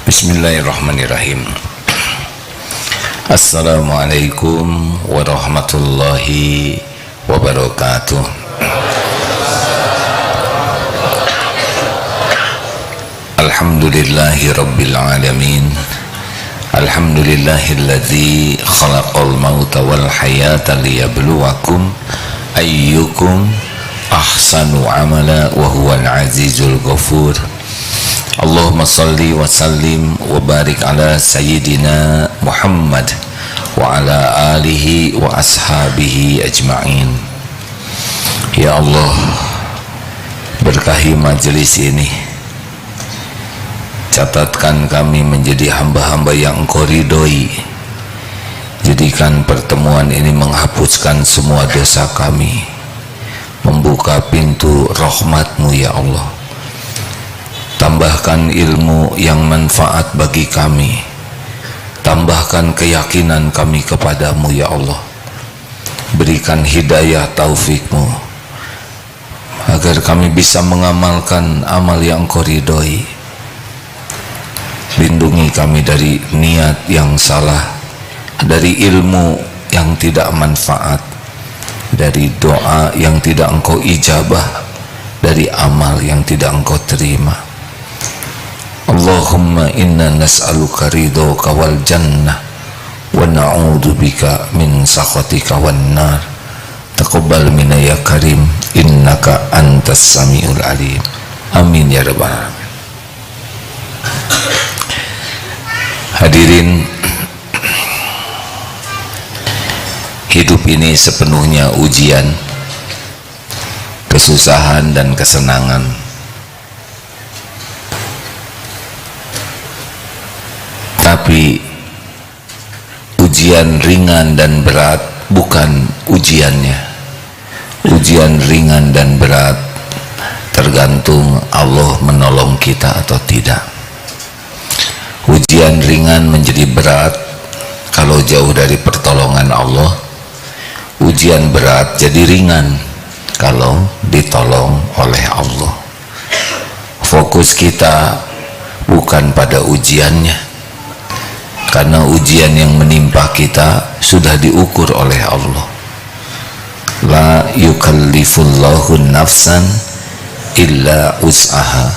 Bismillahirrahmanirrahim. Assalamualaikum warahmatullahi wabarakatuh. Alhamdulillahi rabbil alamin. Alhamdulillahilladzi khalaqal mauta wal hayata liyabluwakum ayyukum ahsanu amala wa huwal azizul ghafur. Allahumma salli wa sallim wa barik ala sayyidina Muhammad wa ala alihi wa ashabihi ajma'in. Ya Allah, berkahi majelis ini, catatkan kami menjadi hamba-hamba yang Engkau ridhoi. Jadikan pertemuan ini menghapuskan semua dosa kami, membuka pintu rahmat-Mu ya Allah. Tambahkan ilmu yang manfaat bagi kami, tambahkan keyakinan kami kepadamu ya Allah. Berikan hidayah taufik-Mu agar kami bisa mengamalkan amal yang Engkau ridhoi. Lindungi kami dari niat yang salah, dari ilmu yang tidak manfaat, dari doa yang tidak Engkau ijabah, dari amal yang tidak Engkau terima. Allahumma inna nas'aluka ridhoka wal jannah wa na'udzubika min sakhatika wan nar. Taqabbal minna ya karim, innaka antas samiul alim. Amin ya rabbal alamin. Hadirin, hidup ini sepenuhnya ujian, kesusahan dan kesenangan. Tapi ujian ringan dan berat bukan ujiannya. Ujian ringan dan berat tergantung Allah menolong kita atau tidak. Ujian ringan menjadi berat kalau jauh dari pertolongan Allah. Ujian berat jadi ringan kalau ditolong oleh Allah. Fokus kita bukan pada ujiannya, karena ujian yang menimpa kita sudah diukur oleh Allah. La yukallifullahu nafsan illa us'aha.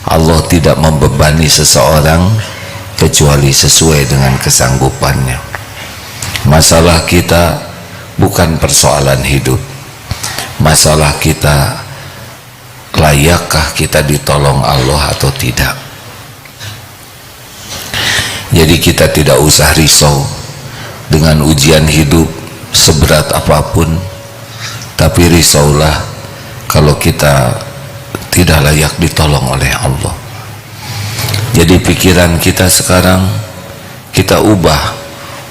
Allah tidak membebani seseorang kecuali sesuai dengan kesanggupannya. Masalah kita bukan persoalan hidup. Masalah kita, layakkah kita ditolong Allah atau tidak. Jadi kita tidak usah risau dengan ujian hidup seberat apapun, tapi risaulah kalau kita tidak layak ditolong oleh Allah. Jadi pikiran kita sekarang kita ubah,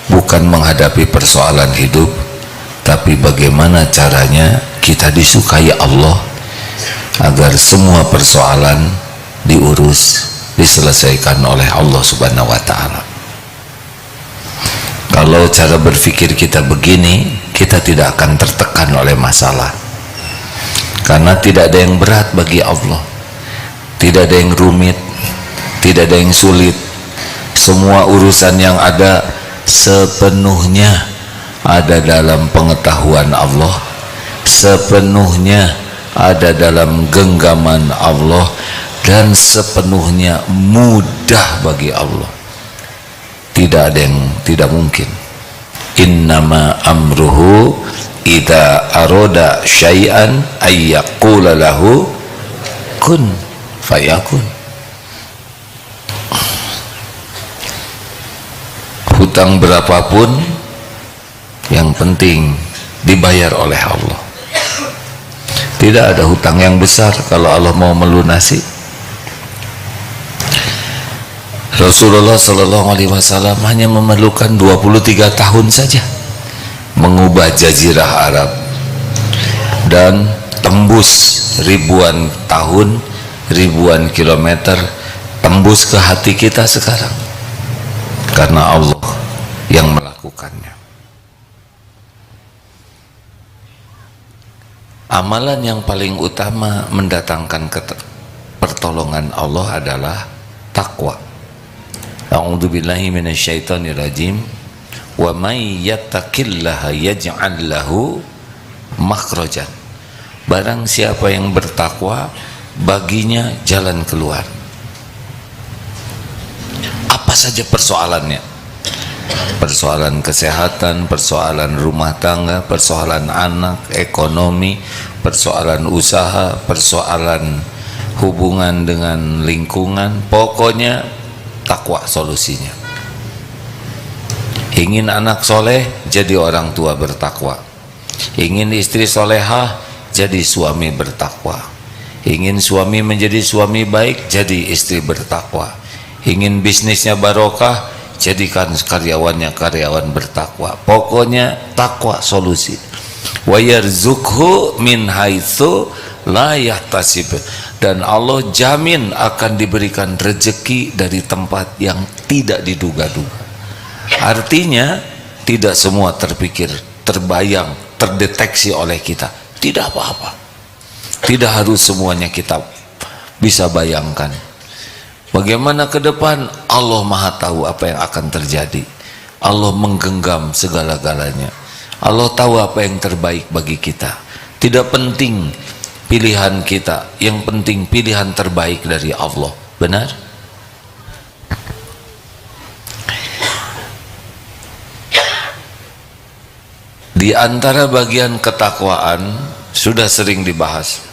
bukan menghadapi persoalan hidup, tapi bagaimana caranya kita disukai Allah agar semua persoalan diurus, diselesaikan oleh Allah Subhanahu wa ta'ala. Kalau cara berpikir kita begini, kita tidak akan tertekan oleh masalah, karena tidak ada yang berat bagi Allah, tidak ada yang rumit, tidak ada yang sulit. Semua urusan yang ada sepenuhnya ada dalam pengetahuan Allah, sepenuhnya ada dalam genggaman Allah, dan sepenuhnya mudah bagi Allah. Tidak ada yang tidak mungkin. Innama amruhu idza arada syai'an ayyaqula lahu kun fayakun. Hutang berapapun yang penting dibayar oleh Allah. Tidak ada hutang yang besar kalau Allah mau melunasi. Rasulullah SAW hanya memerlukan 23 tahun saja mengubah jazirah Arab dan tembus ribuan tahun, ribuan kilometer, tembus ke hati kita sekarang, karena Allah yang melakukannya. Amalan yang paling utama mendatangkan pertolongan Allah adalah takwa. a'udzubillahi minasyaitonirrajim. Wa may yattaqillaha yaj'al lahu makhrajan. Barang siapa yang bertakwa, baginya jalan keluar. Apa saja persoalannya? Persoalan kesehatan, persoalan rumah tangga, persoalan anak, ekonomi, persoalan usaha, persoalan hubungan dengan lingkungan, pokoknya takwa solusinya. Ingin anak soleh, jadi orang tua bertakwa. Ingin istri solehah, jadi suami bertakwa. Ingin suami menjadi suami baik, jadi istri bertakwa. Ingin bisnisnya barokah, jadikan karyawannya karyawan bertakwa. Pokoknya takwa solusi. Wa yarzuqhu min haitsu la yahtasib. Dan Allah jamin akan diberikan rezeki dari tempat yang tidak diduga-duga. Artinya tidak semua terpikir, terbayang, terdeteksi oleh kita. Tidak apa-apa. Tidak harus semuanya kita bisa bayangkan. Bagaimana ke depan, Allah Maha tahu apa yang akan terjadi. Allah menggenggam segala-galanya. Allah tahu apa yang terbaik bagi kita. Tidak penting pilihan kita, yang penting pilihan terbaik dari Allah. Benar? Di antara bagian ketakwaan sudah sering dibahas.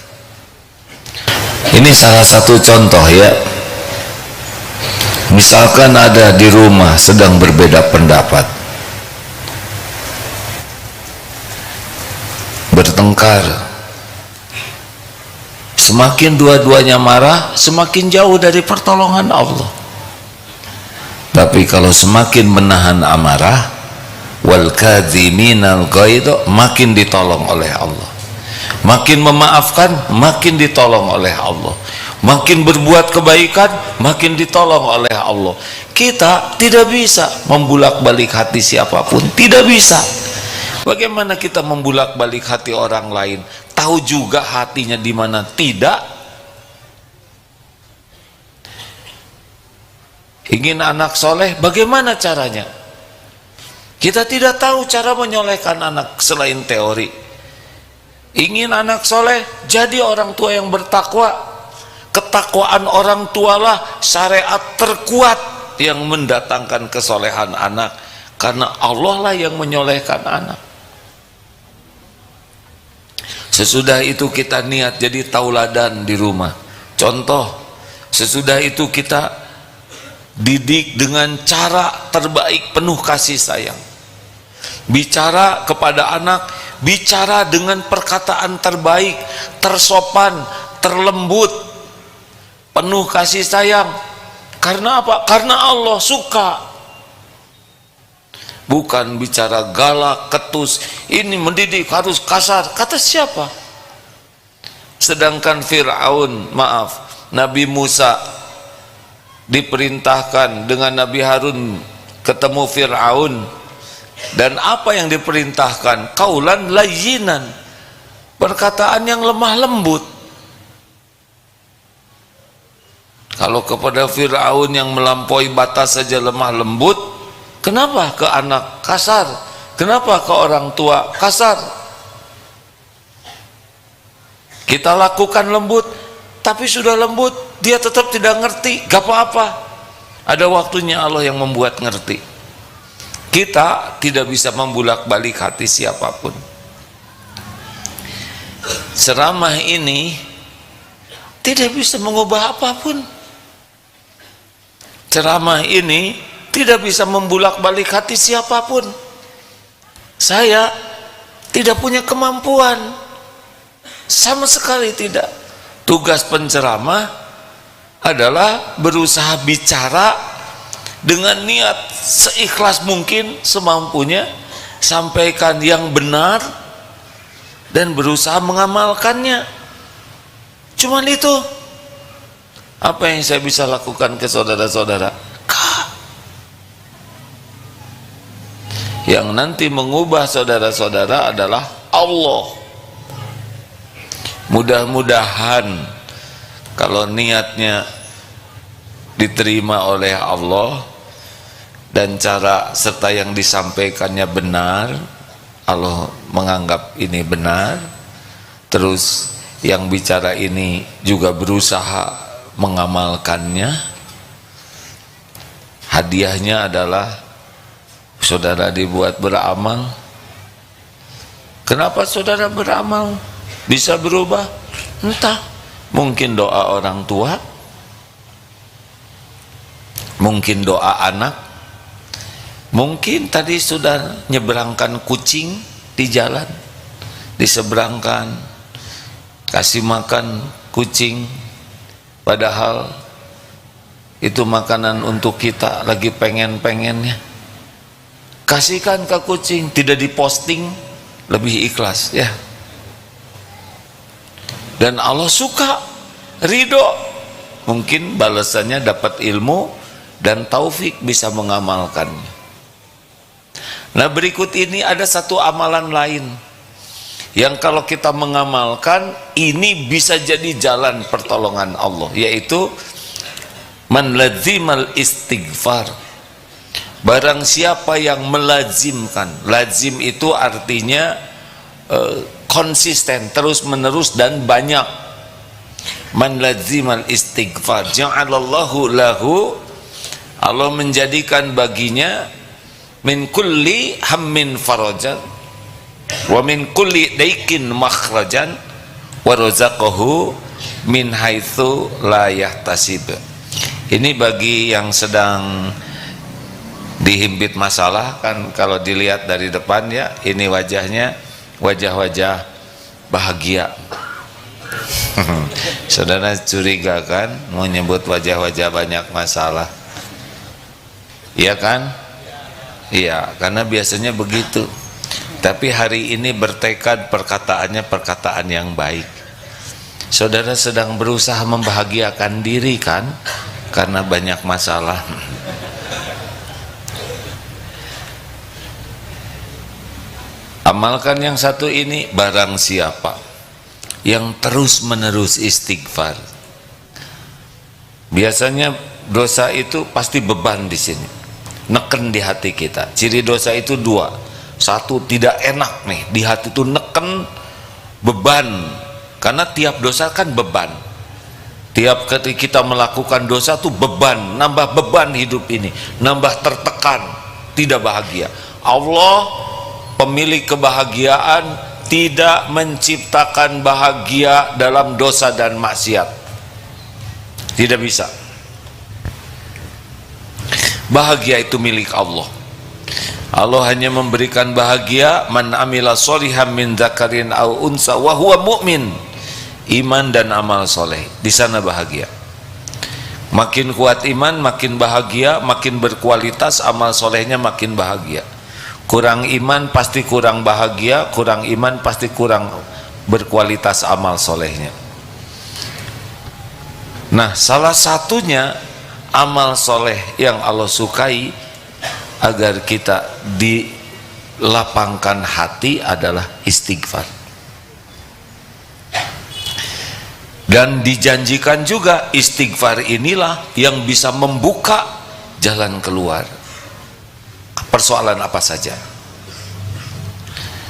Ini salah satu contoh ya. Misalkan ada di rumah sedang berbeda pendapat, bertengkar, semakin dua-duanya marah, semakin jauh dari pertolongan Allah. Tapi kalau semakin menahan amarah, wal kadhiminal ghaidh, makin ditolong oleh Allah. Makin memaafkan, makin ditolong oleh Allah. Makin berbuat kebaikan, makin ditolong oleh Allah. Kita tidak bisa membulak-balik hati siapapun, tidak bisa. Bagaimana kita membulak-balik hati orang lain? Tahu juga hatinya di mana? Tidak. Ingin anak soleh, bagaimana caranya? Kita tidak tahu cara menyolehkan anak selain teori. Ingin anak soleh, jadi orang tua yang bertakwa. Ketakwaan orang tualah syariat terkuat yang mendatangkan kesolehan anak, karena Allah lah yang menyolehkan anak. Sesudah itu kita niat jadi tauladan di rumah, contoh. Sesudah itu kita didik dengan cara terbaik, penuh kasih sayang. Bicara kepada anak, bicara dengan perkataan terbaik, tersopan, terlembut, penuh kasih sayang. Karena apa? Karena Allah suka. Bukan bicara galak, ketus, ini mendidik harus kasar. Kata siapa? Sedangkan Fir'aun, maaf, Nabi Musa diperintahkan dengan Nabi Harun ketemu Fir'aun, dan apa yang diperintahkan? Qaulan layyinan, perkataan yang lemah lembut. Kalau kepada Fir'aun yang melampaui batas saja lemah lembut, kenapa ke anak kasar? Kenapa ke orang tua kasar? Kita lakukan lembut, tapi sudah lembut dia tetap tidak ngerti, gak apa-apa. Ada waktunya Allah yang membuat ngerti. Kita tidak bisa membulak-balik hati siapapun. Ceramah ini tidak bisa mengubah apapun. Ceramah ini tidak bisa membulak-balik hati siapapun. Saya tidak punya kemampuan, sama sekali tidak. Tugas penceramah adalah berusaha bicara dengan niat seikhlas mungkin, semampunya, sampaikan yang benar dan berusaha mengamalkannya. Cuman itu. Apa yang saya bisa lakukan ke saudara-saudara? Yang nanti mengubah saudara-saudara adalah Allah. Mudah-mudahan kalau niatnya diterima oleh Allah, dan cara serta yang disampaikannya benar, Allah menganggap ini benar, terus yang bicara ini juga berusaha mengamalkannya, hadiahnya adalah saudara dibuat beramal. Kenapa saudara beramal bisa berubah? Entah, mungkin doa orang tua, mungkin doa anak, mungkin tadi sudah nyeberangkan kucing di jalan, diseberangkan, kasih makan kucing, padahal itu makanan untuk kita lagi pengen-pengennya. Kasihkan ke kucing, tidak diposting, lebih ikhlas ya. Dan Allah suka, ridho. Mungkin balasannya dapat ilmu dan taufik bisa mengamalkannya. Nah, berikut ini ada satu amalan lain yang kalau kita mengamalkan ini bisa jadi jalan pertolongan Allah, yaitu man lazimal istighfar. Barang siapa yang melazimkan, lazim itu artinya konsisten, terus menerus dan banyak. Man lazimal istighfar ja'alallahu lahu, Allah menjadikan baginya min kulli hammin farajan wa min kulli daikin makhrajan wa razaqahu min haitsu la yahtasib. Ini bagi yang sedang dihimpit masalah, kan kalau dilihat dari depan ya, ini wajahnya wajah-wajah bahagia. Saudara curiga kan mau nyebut wajah-wajah banyak masalah, iya kan? Iya, karena biasanya begitu. Tapi hari ini bertekad perkataannya perkataan yang baik. Saudara sedang berusaha membahagiakan diri kan, karena banyak masalah. Amalkan yang satu ini. Barang siapa yang terus menerus istighfar, biasanya dosa itu pasti beban di sini, neken di hati kita. Ciri dosa itu dua, satu tidak enak nih di hati itu, neken, beban, karena tiap dosa kan beban. Tiap ketika kita melakukan dosa tuh beban, nambah beban hidup ini, nambah tertekan, tidak bahagia. Allah pemilik kebahagiaan tidak menciptakan bahagia dalam dosa dan maksiat, tidak bisa. Bahagia itu milik Allah. Allah hanya memberikan bahagia man amila sholihan min dzakarin aw unsa wa huwa mu'min, iman dan amal soleh, di sana bahagia. Makin kuat iman makin bahagia, makin berkualitas amal solehnya makin bahagia. Kurang iman pasti kurang bahagia, kurang iman pasti kurang berkualitas amal solehnya. Nah, salah satunya amal soleh yang Allah sukai agar kita dilapangkan hati adalah istighfar. Dan dijanjikan juga istighfar inilah yang bisa membuka jalan keluar persoalan apa saja.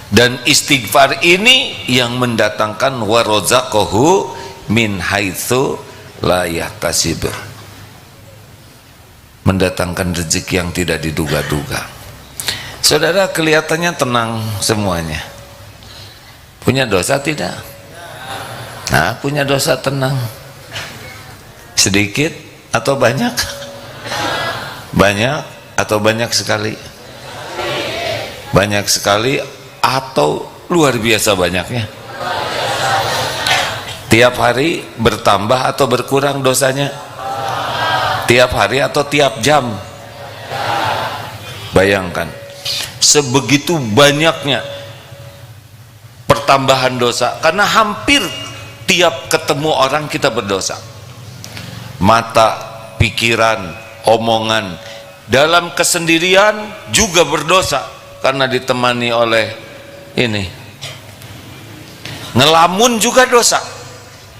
Dan istighfar ini yang mendatangkan warazaqahu min haitsu la yahtasib, mendatangkan rezeki yang tidak diduga-duga. Saudara kelihatannya tenang semuanya. Punya dosa tidak? Nah, punya dosa tenang. Sedikit atau banyak? Banyak atau banyak sekali? Banyak sekali atau luar biasa banyaknya? Tiap hari bertambah atau berkurang dosanya? Tiap hari atau tiap jam? Bayangkan, sebegitu banyaknya pertambahan dosa, karena hampir tiap ketemu orang kita berdosa. Mata, pikiran, omongan, dalam kesendirian juga berdosa karena ditemani oleh ini. Ngelamun juga dosa.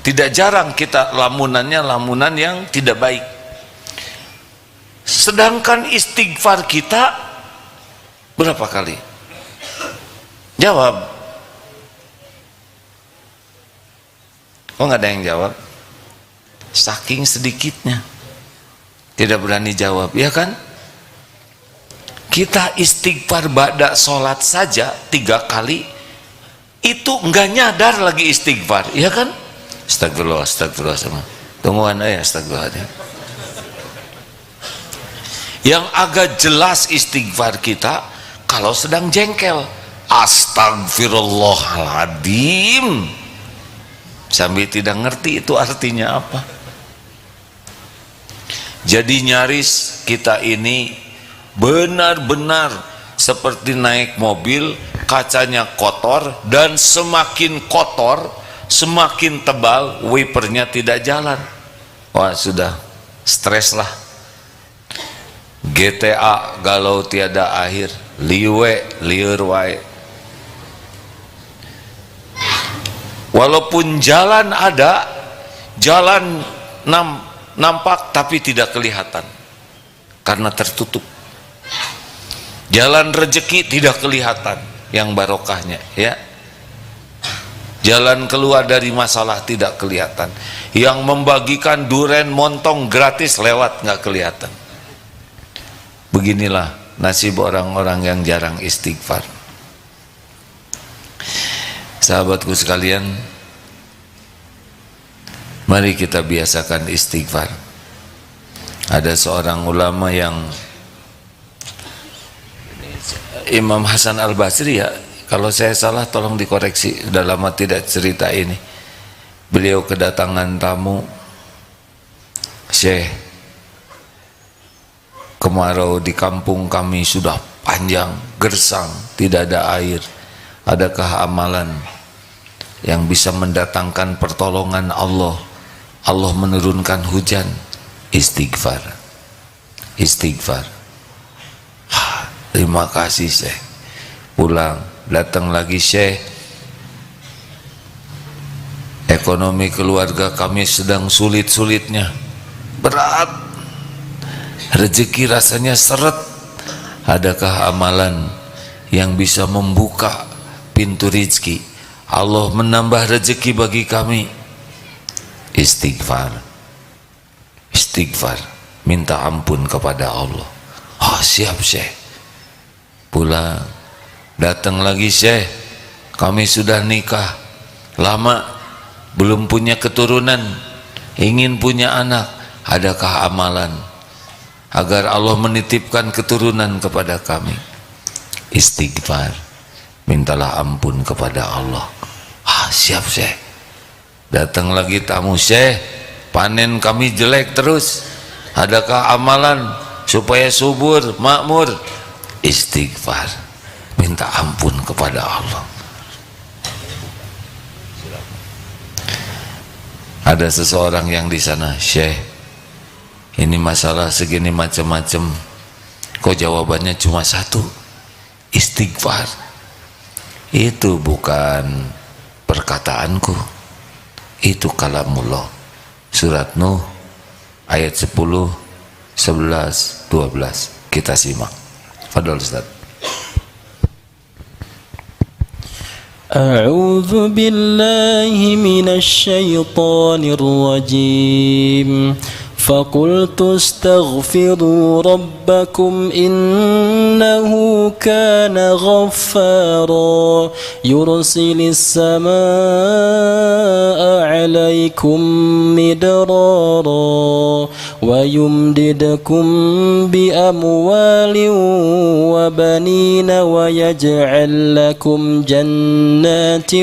Tidak jarang kita lamunannya lamunan yang tidak baik. Sedangkan istighfar kita berapa kali? Jawab. Oh, nggak ada yang jawab. Saking sedikitnya tidak berani jawab, ya kan? Kita istighfar ba'da sholat saja 3 kali, itu nggak nyadar lagi istighfar, ya kan? Astagfirullah, astagfirullah, sama tungguan aja, astagfirullah. Yang agak jelas istighfar kita kalau sedang jengkel, astagfirullahaladzim, sambil tidak ngerti itu artinya apa. Jadi nyaris kita ini benar-benar seperti naik mobil, kacanya kotor, dan semakin kotor semakin tebal wipernya tidak jalan. Wah, sudah stres lah. GTA galau tiada akhir, liwe liur wae. Walaupun jalan ada, jalan nampak tapi tidak kelihatan karena tertutup. Jalan rezeki tidak kelihatan yang barokahnya, ya. Jalan keluar dari masalah tidak kelihatan. Yang membagikan duren montong gratis lewat nggak kelihatan. Beginilah nasib orang-orang yang jarang istighfar. Sahabatku sekalian, mari kita biasakan istighfar. Ada seorang ulama yang Imam Hasan Al-Basri, ya, kalau saya salah tolong dikoreksi, sudah lama tidak cerita ini. Beliau kedatangan tamu, Syekh, kemarau di kampung kami sudah panjang, gersang, tidak ada air. Adakah amalan yang bisa mendatangkan pertolongan Allah? Allah menurunkan hujan. Istighfar, istighfar. Terima kasih Syekh. Pulang, datang lagi, Syekh, ekonomi keluarga kami sedang sulit-sulitnya, berat, rezeki rasanya seret. Adakah amalan yang bisa membuka pintu rezeki, Allah menambah rezeki bagi kami? Istighfar, istighfar, minta ampun kepada Allah. Oh, siap Syekh. Pulang, datang lagi, Syekh, kami sudah nikah lama, belum punya keturunan, ingin punya anak. Adakah amalan agar Allah menitipkan keturunan kepada kami? Istighfar, mintalah ampun kepada Allah. Ah, siap Syekh. Datang lagi tamu, Syekh, panen kami jelek terus, adakah amalan supaya subur, makmur? Istighfar, minta ampun kepada Allah. Ada seseorang yang di sana, Syekh, ini masalah segini macam-macam, kok jawabannya cuma satu, istighfar. Itu bukan perkataanku, itu kalamullah. Surat Nuh ayat 10, 11, 12. Kita simak. Fadol Ustaz. A'udzu billahi minasy syaithanir rajim. فقلت استغفروا ربكم إنه كان غفارا يرسل السماء عليكم مدرارا ويمددكم بأموال وبنين ويجعل لكم جنات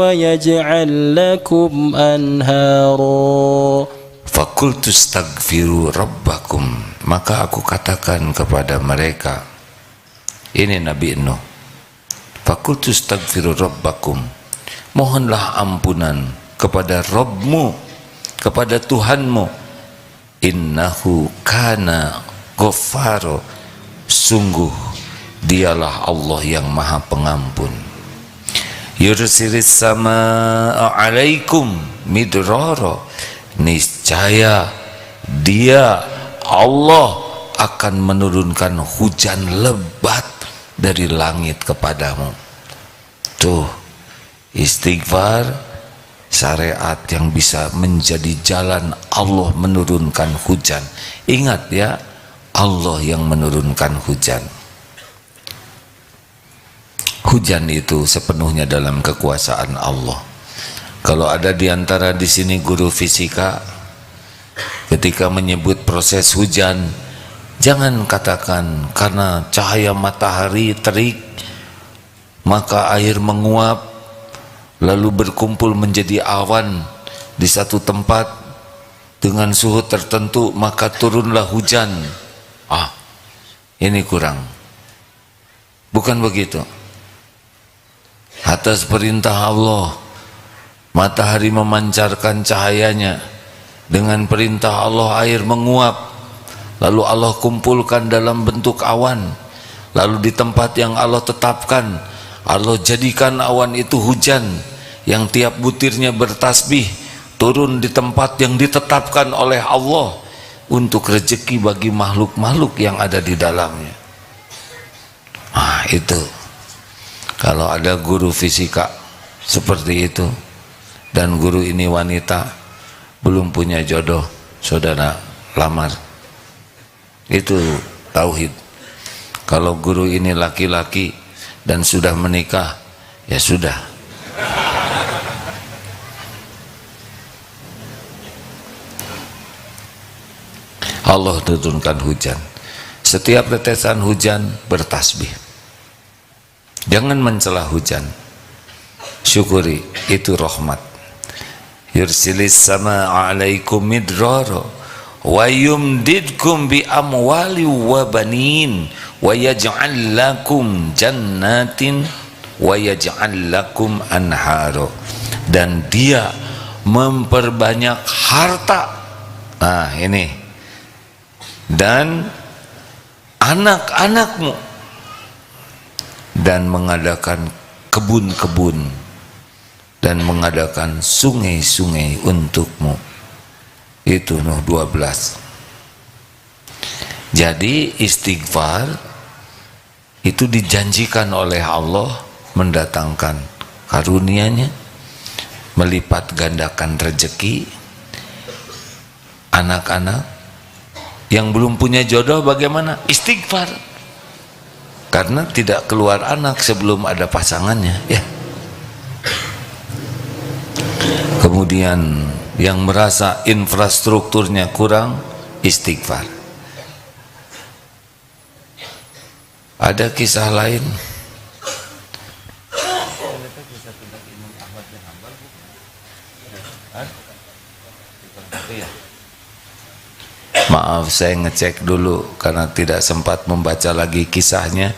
ويجعل لكم أنهارا. Fakultu stagfiru rabbakum, maka aku katakan kepada mereka, ini Nabi Nuh, fakultu stagfiru rabbakum, mohonlah ampunan kepada Rabbmu, kepada Tuhanmu. Innahu kana ghaffaro, sungguh dialah Allah yang maha pengampun. Yursilis samaa alaikum midrara, niscaya Dia Allah akan menurunkan hujan lebat dari langit kepadamu. Tuh, istighfar syariat yang bisa menjadi jalan Allah menurunkan hujan. Ingat ya, Allah yang menurunkan hujan. Hujan itu sepenuhnya dalam kekuasaan Allah. Kalau ada di antara di sini guru fisika, ketika menyebut proses hujan, jangan katakan karena cahaya matahari terik maka air menguap lalu berkumpul menjadi awan di satu tempat dengan suhu tertentu maka turunlah hujan. Ini kurang. Bukan begitu. Atas perintah Allah matahari memancarkan cahayanya, dengan perintah Allah air menguap, lalu Allah kumpulkan dalam bentuk awan, lalu di tempat yang Allah tetapkan Allah jadikan awan itu hujan yang tiap butirnya bertasbih turun di tempat yang ditetapkan oleh Allah untuk rezeki bagi makhluk-makhluk yang ada di dalamnya. Itu kalau ada guru fisika seperti itu dan guru ini wanita belum punya jodoh, saudara lamar. Itu tauhid. Kalau guru ini laki-laki dan sudah menikah, ya sudah. Allah turunkan hujan. Setiap tetesan hujan bertasbih. Jangan mencela hujan. Syukuri, itu rahmat. Yursilis sama alaikum midrara wa yumdidkum bi amwali wa banin wa yaj'al lakum jannatin wa yaj'al lakum anhara. Dan dia memperbanyak harta. Ini. Dan anak-anakmu, dan mengadakan kebun-kebun dan mengadakan sungai-sungai untukmu. Itu Nuh 12. Jadi istighfar itu dijanjikan oleh Allah mendatangkan karunia-Nya, melipat gandakan rezeki. Anak-anak yang belum punya jodoh bagaimana? Istighfar. Karena tidak keluar anak sebelum ada pasangannya, ya. Kemudian yang merasa infrastrukturnya kurang, istighfar. Ada kisah lain. Maaf, saya ngecek dulu karena tidak sempat membaca lagi kisahnya.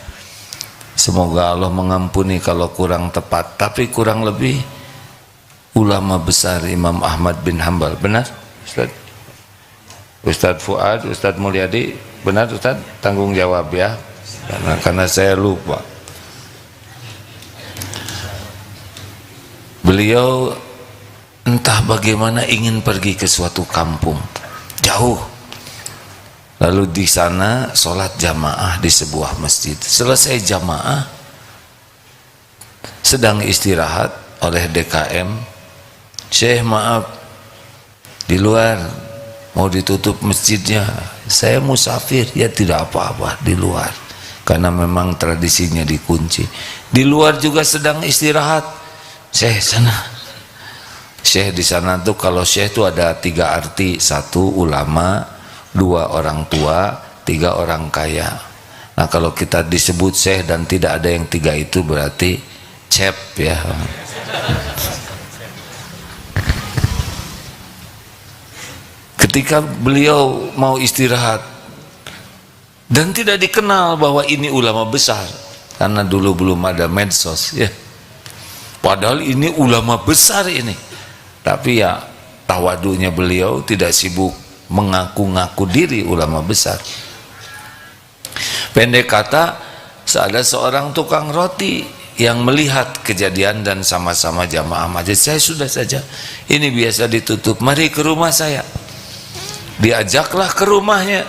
Semoga Allah mengampuni kalau kurang tepat, tapi kurang lebih ulama besar Imam Ahmad bin Hanbal. Benar Ustaz? Ustaz Fuad, Ustaz Mulyadi, benar Ustaz? Tanggung jawab ya, karena saya lupa. Beliau entah bagaimana ingin pergi ke suatu kampung jauh. Lalu di sana sholat jamaah di sebuah masjid. Selesai jamaah, sedang istirahat oleh DKM, Syekh maaf, di luar mau ditutup masjidnya, saya musafir. Ya tidak apa-apa, di luar, karena memang tradisinya dikunci. Di luar juga sedang istirahat, Syekh sana. Syekh di sana tuh, kalau Syekh itu ada 3 arti: 1 ulama, 2 orang tua, 3 orang kaya. Nah kalau kita disebut Syekh dan tidak ada yang 3 itu berarti cep ya. Ketika beliau mau istirahat dan tidak dikenal bahwa ini ulama besar, karena dulu belum ada medsos ya. Padahal ini ulama besar ini, tapi ya tawadunya beliau tidak sibuk mengaku-ngaku diri ulama besar. Pendek kata, ada seorang tukang roti yang melihat kejadian dan sama-sama jamaah masjid. Saya sudah saja, ini biasa ditutup, mari ke rumah saya. Diajaklah ke rumahnya.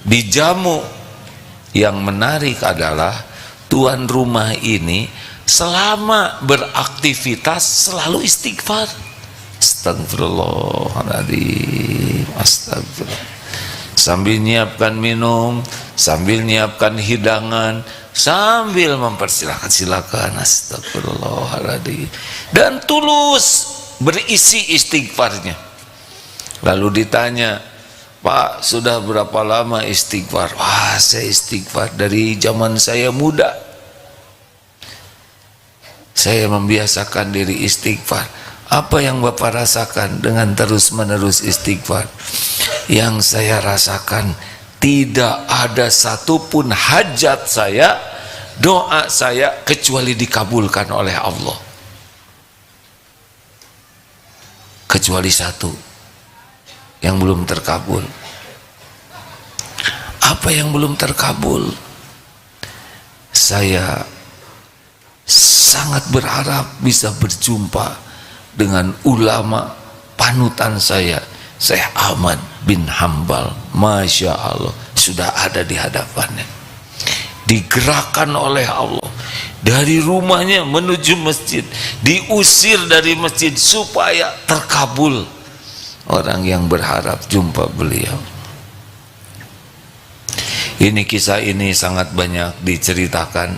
dijamu. Yang menarik adalah tuan rumah ini selama beraktivitas selalu istighfar. Astagfirullahaladzim, astagfirullah. Sambil nyiapkan minum, sambil nyiapkan hidangan, sambil mempersilahkan, silakan, astagfirullahaladzim, dan tulus berisi istighfarnya. Lalu ditanya, Pak, sudah berapa lama istighfar? Wah, saya istighfar dari zaman saya muda. Saya membiasakan diri istighfar. Apa yang Bapak rasakan dengan terus-menerus istighfar? Yang saya rasakan, tidak ada satupun hajat saya, doa saya, kecuali dikabulkan oleh Allah. Kecuali satu yang belum terkabul. Apa yang belum terkabul? Saya sangat berharap bisa berjumpa dengan ulama panutan saya, Syekh Ahmad bin Hambal. Masya Allah, sudah ada di hadapannya, digerakkan oleh Allah dari rumahnya menuju masjid, diusir dari masjid supaya terkabul. Orang yang berharap jumpa beliau. Ini kisah ini sangat banyak diceritakan.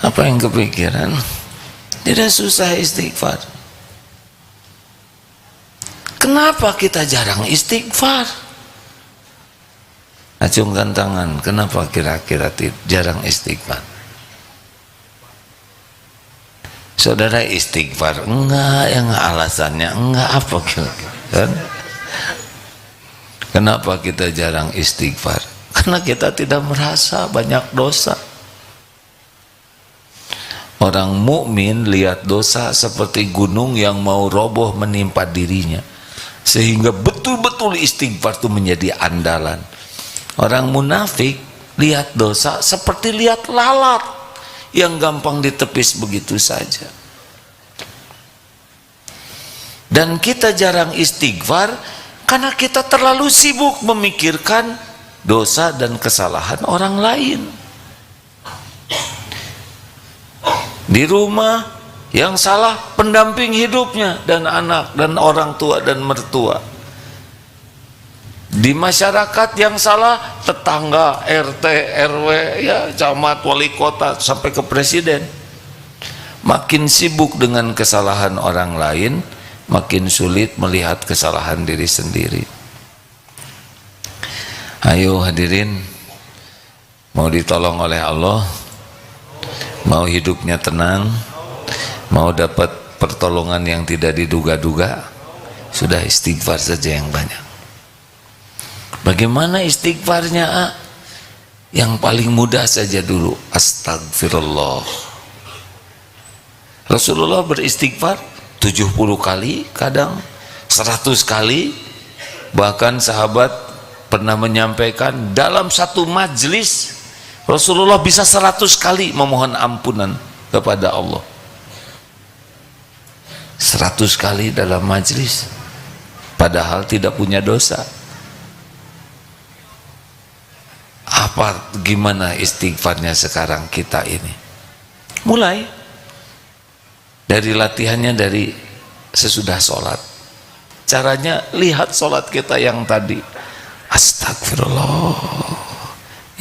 Apa yang kepikiran? Tidak susah istighfar. Kenapa kita jarang istighfar? Acungkan tangan, kenapa kira-kira jarang istighfar? Saudara istighfar enggak, yang alasannya enggak, apa kira-kira kan? Kenapa kita jarang istighfar? Karena kita tidak merasa banyak dosa. Orang mukmin lihat dosa seperti gunung yang mau roboh menimpa dirinya, sehingga betul-betul istighfar itu menjadi andalan. Orang munafik lihat dosa seperti lihat lalat yang gampang ditepis begitu saja. Dan kita jarang istighfar karena kita terlalu sibuk memikirkan dosa dan kesalahan orang lain. Di rumah yang salah pendamping hidupnya dan anak dan orang tua dan mertua. Di masyarakat yang salah tetangga, RT, RW, ya camat, wali kota sampai ke presiden. Makin sibuk dengan kesalahan orang lain, makin sulit melihat kesalahan diri sendiri. Ayo hadirin, mau ditolong oleh Allah, mau hidupnya tenang, mau dapat pertolongan yang tidak diduga-duga, sudah istighfar saja yang banyak. Bagaimana istighfarnya? Yang paling mudah saja dulu, astagfirullah. Rasulullah beristighfar 70 kali, kadang 100 kali. Bahkan sahabat pernah menyampaikan dalam satu majlis Rasulullah bisa 100 kali memohon ampunan kepada Allah. 100 kali dalam majlis, padahal tidak punya dosa. Apa gimana istighfarnya sekarang kita ini? Mulai dari latihannya dari sesudah sholat. Caranya lihat sholat kita yang tadi, astagfirullah,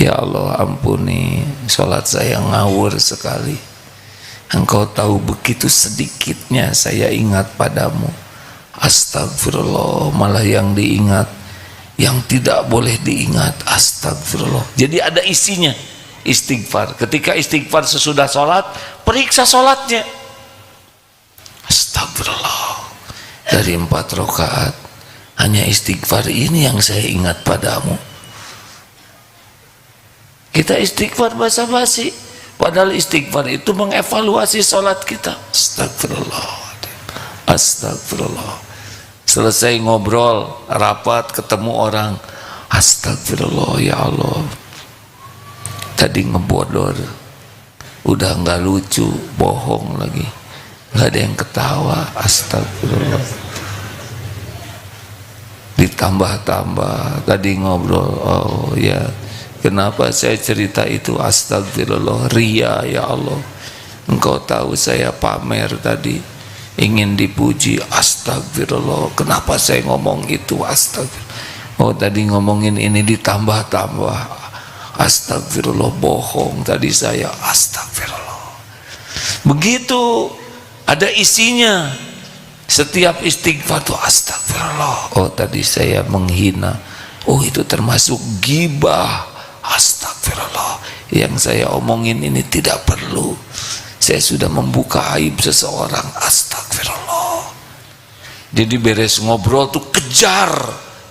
ya Allah ampuni sholat saya ngawur sekali. Engkau tahu begitu sedikitnya saya ingat padamu. Astagfirullah, malah yang diingat yang tidak boleh diingat, astagfirullah. Jadi ada isinya istighfar. Ketika istighfar sesudah sholat, periksa sholatnya. Astagfirullah, dari 4 rakaat hanya istighfar ini yang saya ingat padamu. Kita istighfar basa-basi, padahal istighfar itu mengevaluasi sholat kita. Astagfirullah, astagfirullah. Selesai ngobrol, rapat, ketemu orang, astagfirullah ya Allah, tadi ngebodor, udah nggak lucu, bohong lagi, nggak ada yang ketawa, astagfirullah. ditambah-tambah. Tadi ngobrol, oh ya, kenapa saya cerita itu? Astagfirullah, ria ya Allah. Engkau tahu saya pamer tadi, ingin dipuji. Astagfirullah, kenapa saya ngomong itu? Astagfirullah. Oh tadi ngomongin ini ditambah-tambah. Astagfirullah, bohong tadi saya. Astagfirullah. Begitu ada isinya. Setiap istighfar itu astagfirullah. Oh tadi saya menghina. Oh itu termasuk ghibah. Astagfirullah. Yang saya omongin ini tidak perlu. Saya sudah membuka aib seseorang. Astagfirullah. Jadi beres ngobrol tuh kejar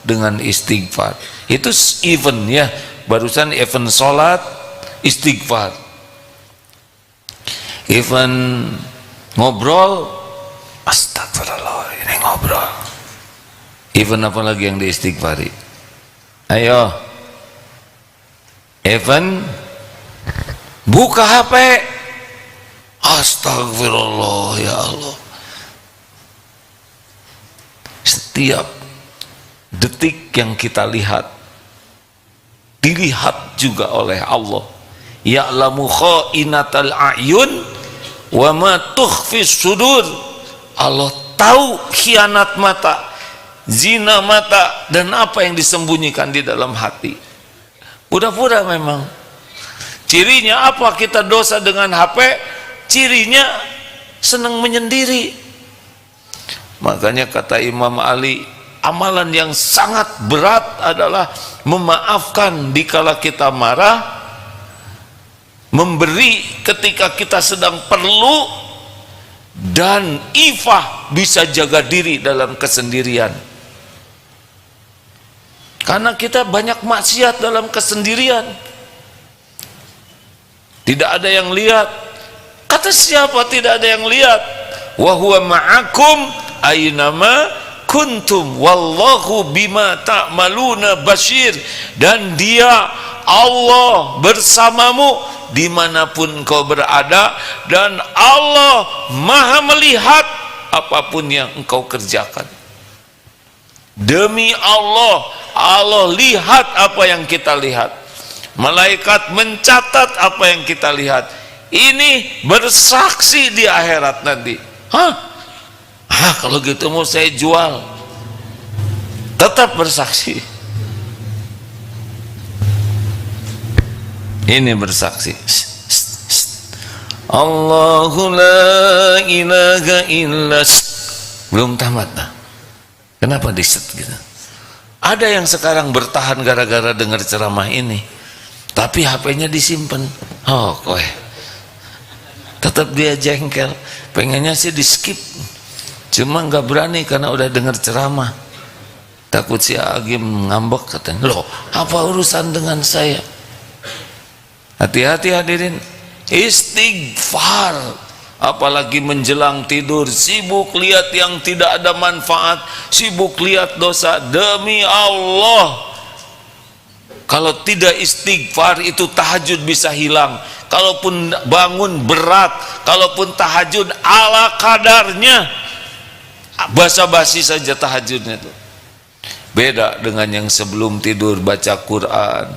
dengan istighfar. Itu event ya. Barusan event sholat istighfar. Event ngobrol astagfirullah, ini ngobrol. Event apa lagi yang diistighfari? Ayo. Event buka HP. Astagfirullah ya Allah. Setiap detik yang kita lihat dilihat juga oleh Allah. Ya'lamu kha'inatal a'yun wa ma tukhfis sudur. Allah tahu khianat mata, zina mata, dan apa yang disembunyikan di dalam hati. Pura-pura memang. Cirinya apa kita dosa dengan HP? Cirinya senang menyendiri. Makanya kata Imam Ali, amalan yang sangat berat adalah memaafkan dikala kita marah, memberi ketika kita sedang perlu, dan ifah bisa jaga diri dalam kesendirian. Karena kita banyak maksiat dalam kesendirian, tidak ada yang lihat. Kata siapa tidak ada yang lihat? Wa huwa ma'akum aynama kuntum wallahu bima ta'maluna basyir. Dan dia Allah bersamamu dimanapun kau berada, dan Allah maha melihat apapun yang engkau kerjakan. Demi Allah, Allah lihat apa yang kita lihat. Malaikat mencatat apa yang kita lihat. Ini bersaksi di akhirat nanti. Kalau gitu mau saya jual. Tetap bersaksi. Ini bersaksi. Allahu la ilaha illa. Belum tamat dah. Kenapa diset gitu? Ada yang sekarang bertahan gara-gara dengar ceramah ini, tapi HP-nya disimpan. Oh, kowe. Tetap dia jengkel, pengennya sih di skip, cuma nggak berani karena udah dengar ceramah. Takut si Agim ngambek katanya. Loh, apa urusan dengan saya? Hati-hati hadirin, istighfar. Apalagi menjelang tidur, sibuk lihat yang tidak ada manfaat, sibuk lihat dosa. Demi Allah, kalau tidak istighfar itu tahajud bisa hilang. Kalaupun bangun berat, kalaupun tahajud ala kadarnya, basa-basi saja tahajudnya itu. Beda dengan yang sebelum tidur baca Quran,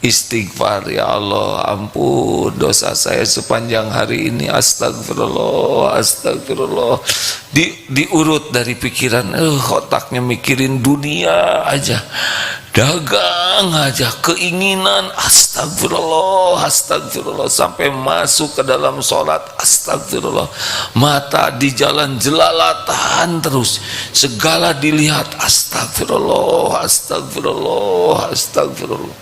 istighfar. Ya Allah, ampun dosa saya sepanjang hari ini. Astagfirullah, astagfirullah. Diurut dari pikiran, otaknya mikirin dunia aja, dagang aja, keinginan. Astagfirullah, astagfirullah, sampai masuk ke dalam sholat. Astagfirullah, mata di jalan jelalatan terus, segala dilihat. Astagfirullah, astagfirullah, astagfirullah.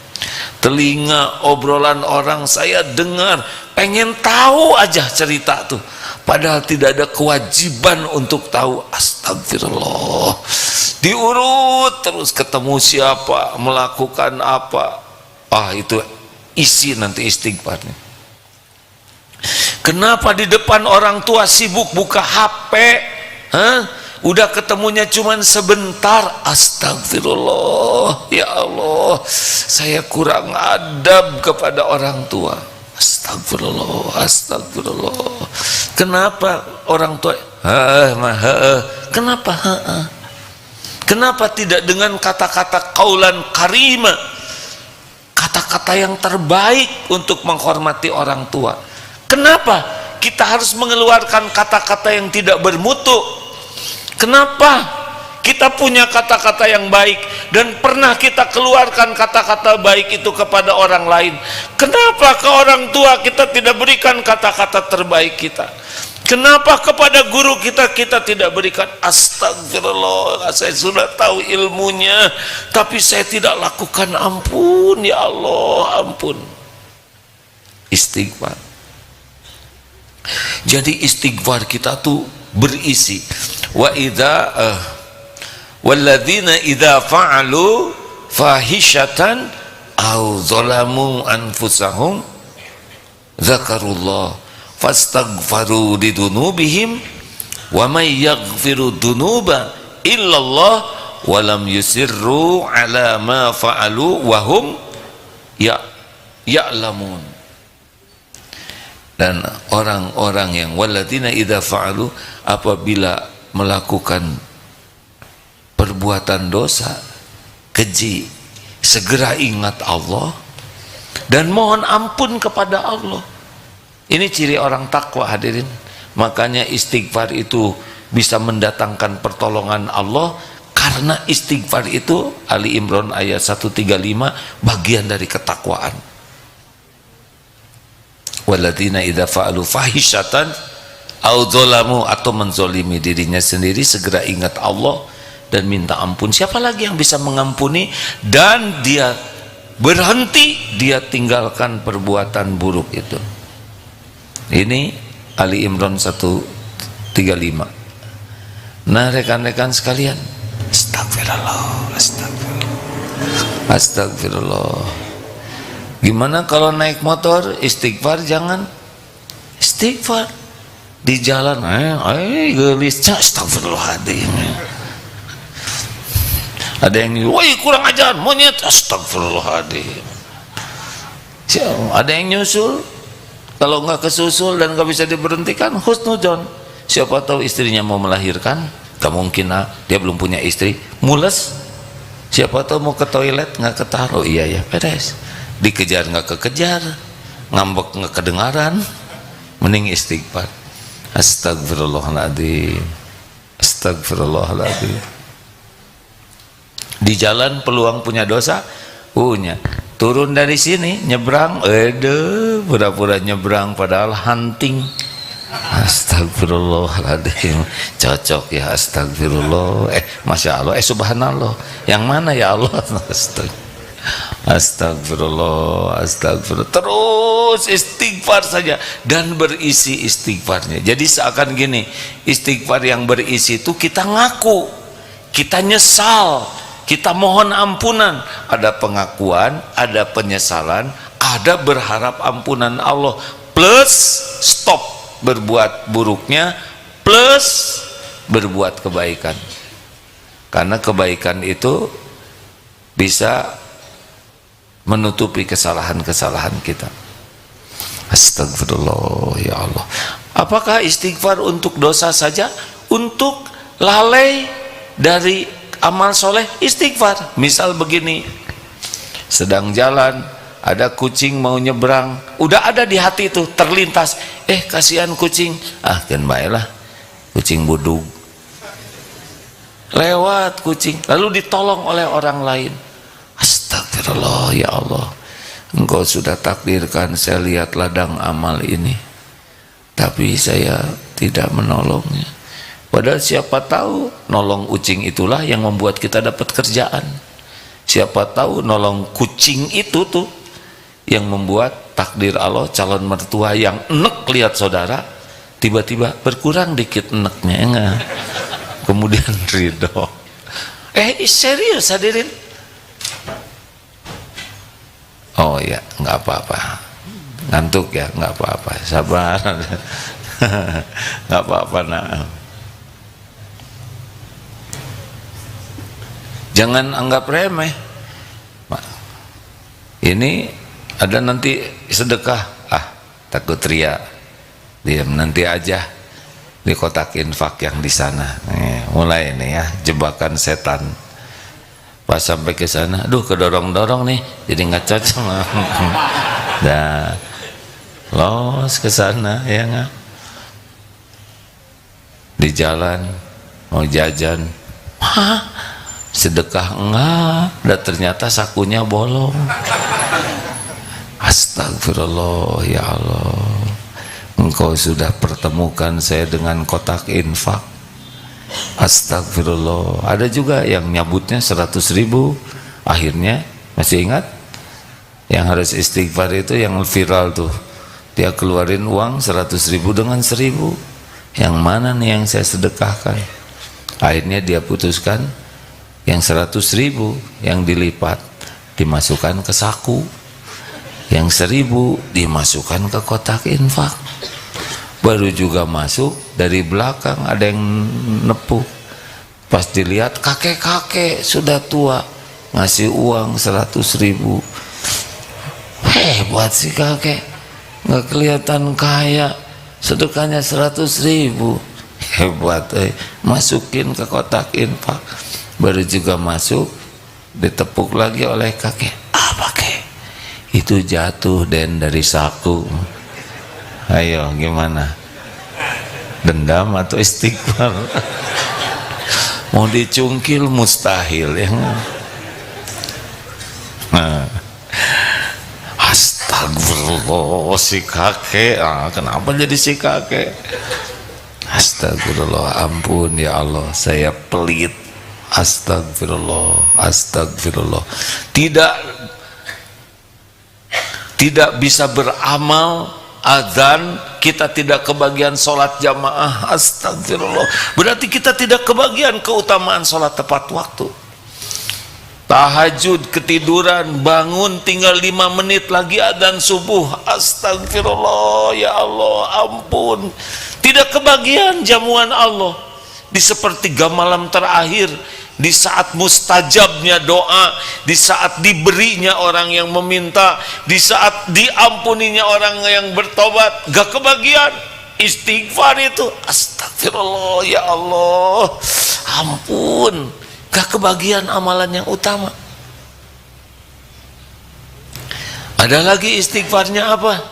Telinga obrolan orang saya dengar, pengen tahu aja cerita tuh, padahal tidak ada kewajiban untuk tahu. Astagfirullah, diurut terus, ketemu siapa, melakukan apa. Itu isi nanti istighfarnya. Kenapa di depan orang tua sibuk buka HP? Udah ketemunya cuman sebentar. Astagfirullah, ya Allah, saya kurang adab kepada orang tua. Astagfirullah, astagfirullah. Kenapa orang tua? Kenapa? Kenapa tidak dengan kata-kata qaulan karima, kata-kata yang terbaik untuk menghormati orang tua? Kenapa kita harus mengeluarkan kata-kata yang tidak bermutu? Kenapa kita punya kata-kata yang baik dan pernah kita keluarkan kata-kata baik itu kepada orang lain? Kenapa ke orang tua kita tidak berikan kata-kata terbaik kita? Kenapa kepada guru kita tidak berikan astagfirullah, saya sudah tahu ilmunya tapi saya tidak lakukan, ampun ya Allah, ampun. Istighfar. Jadi istighfar kita tuh berisi walladzina idza fa'alu fahishatan aw zalamu anfusahum dzakarullah fastaghfaru lidunubihim wa may yaghfiru dunuba illallah wa lam yusirru ala ma fa'alu wa hum ya'lamun. Dan orang-orang yang walladzina idza fa'alu, apabila melakukan perbuatan dosa, keji, segera ingat Allah dan mohon ampun kepada Allah. Ini ciri orang takwa, hadirin. Makanya istighfar itu bisa mendatangkan pertolongan Allah, karena istighfar itu, Ali Imran ayat 135, bagian dari ketakwaan. Walladzina idza fa'alu fahishatan aw dzalamu, atau menzolimi dirinya sendiri, segera ingat Allah dan minta ampun. Siapa lagi yang bisa mengampuni? Dan dia berhenti, dia tinggalkan perbuatan buruk itu. Ini Ali Imran 135. Nah rekan-rekan sekalian, astagfirullah, astagfirullah, astagfirullah. Gimana kalau naik motor istighfar? Jangan istighfar di jalan, gelis, astagfirullahaladzim. Ada yang woi kurang ajar, monyet, astagfirullahaladzim. Ada yang nyusul, kalau nggak kesusul dan nggak bisa diberhentikan, husnudzon. Siapa tahu istrinya mau melahirkan, gak mungkin dia belum punya istri, mules. Siapa tahu mau ke toilet nggak ketaruh, iya ya beres. Dikejar nggak kekejar, ngambek nggak kedengaran, mending istighfar. Astagfirullahaladzim, astagfirullahaladzim. Di jalan peluang punya dosa, punya. Turun dari sini nyebrang, pura-pura nyebrang padahal hunting. Astagfirullahaladzim, cocok ya, astagfirullah, masya Allah, subhanallah, yang mana ya Allah? Astagfirullah, astagfirullah, terus istighfar saja dan berisi istighfarnya. Jadi seakan gini, istighfar yang berisi itu kita ngaku, kita nyesal, kita mohon ampunan, ada pengakuan, ada penyesalan, ada berharap ampunan Allah, plus stop berbuat buruknya, plus berbuat kebaikan. Karena kebaikan itu bisa menutupi kesalahan-kesalahan kita. Astagfirullah ya Allah. Apakah istighfar untuk dosa saja? Untuk lalai dari amal soleh, istighfar. Misal begini, sedang jalan, ada kucing mau nyebrang, udah ada di hati itu, terlintas, kasihan kucing, kan baiklah, kucing budug lewat kucing, lalu ditolong oleh orang lain. Astagfirullah ya Allah, Engkau sudah takdirkan saya lihat ladang amal ini, tapi saya tidak menolongnya. Padahal siapa tahu nolong kucing itulah yang membuat kita dapat kerjaan. Siapa tahu nolong kucing itu tuh yang membuat takdir Allah calon mertua yang enek lihat saudara tiba-tiba berkurang dikit eneknya, enggak. Kemudian ridho. Serius hadirin. Oh ya, nggak apa-apa. Ngantuk ya, nggak apa-apa. Sabar. Nggak apa-apa. Nah. Jangan anggap remeh. Ini ada nanti sedekah, takut ria, diam, nanti aja 50 di kotak infak yang di sana. Mulai ini ya jebakan setan. Pas sampai ke sana, aduh kedorong-dorong nih, jadi nggak cocok. Dah los ke sana ya nggak. Di jalan mau jajan, sedekah enggak, dan ternyata sakunya bolong. Astagfirullah, ya Allah, Engkau sudah pertemukan saya dengan kotak infak. Astagfirullah. Ada juga yang nyabutnya 100.000, akhirnya masih ingat yang harus istighfar itu yang viral tuh, dia keluarin uang 100.000 dengan 1.000. Yang mana nih yang saya sedekahkan? Akhirnya dia putuskan yang 100.000 yang dilipat dimasukkan ke saku, yang 1.000 dimasukkan ke kotak infak. Baru juga masuk dari belakang ada yang nepuk. Pas dilihat kakek-kakek sudah tua ngasih uang 100.000. Hebat sih kakek, nggak kelihatan kaya, sedekahnya 100.000. Hebat, masukin ke kotak infak. Baru juga masuk ditepuk lagi oleh kakek. Apa kek? Itu jatuh Den dari saku. Ayo gimana? Dendam atau istighfar? Mau dicungkil mustahil ya. Nah, astagfirullah si kakek. Kenapa jadi si kakek? Astagfirullah, ampun ya Allah, saya pelit. Astagfirullah, astagfirullah. Tidak bisa beramal, azan kita tidak kebagian sholat jamaah. Astagfirullah, berarti kita tidak kebagian keutamaan sholat tepat waktu. Tahajud ketiduran, bangun tinggal 5 menit lagi adzan subuh. Astagfirullah, ya Allah, ampun, tidak kebagian jamuan Allah di sepertiga malam terakhir, di saat mustajabnya doa, di saat diberinya orang yang meminta, di saat diampuninya orang yang bertobat. Gak kebagian istighfar itu. Astagfirullah, ya Allah, ampun, gak kebagian amalan yang utama. Ada lagi istighfarnya apa?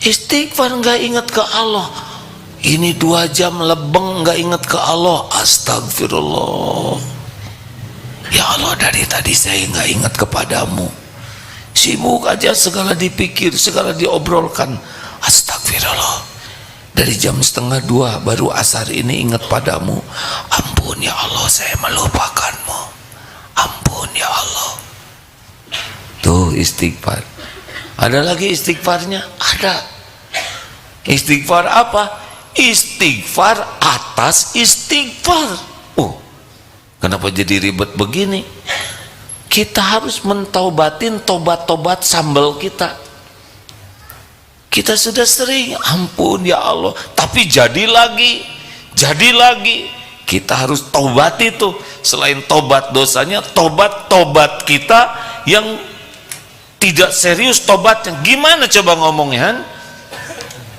Istighfar gak ingat ke Allah. Ini 2 jam lebeng nggak ingat ke Allah. Astagfirullah, ya Allah, dari tadi saya nggak ingat kepadamu, sibuk aja, segala dipikir, segala diobrolkan. Astagfirullah, dari jam 1:30 baru asar ini ingat padamu. Ampun ya Allah, saya melupakanmu. Ampun ya Allah. Tuh istighfar. Ada lagi istighfarnya? Ada. Istighfar apa? Istighfar atas istighfar. Kenapa jadi ribet begini? Kita harus mentaubatin tobat-tobat sambal kita. Kita sudah sering, ampun ya Allah, tapi jadi lagi. Kita harus tobat itu. Selain tobat dosanya, tobat kita yang tidak serius tobatnya. Gimana coba ngomongnya?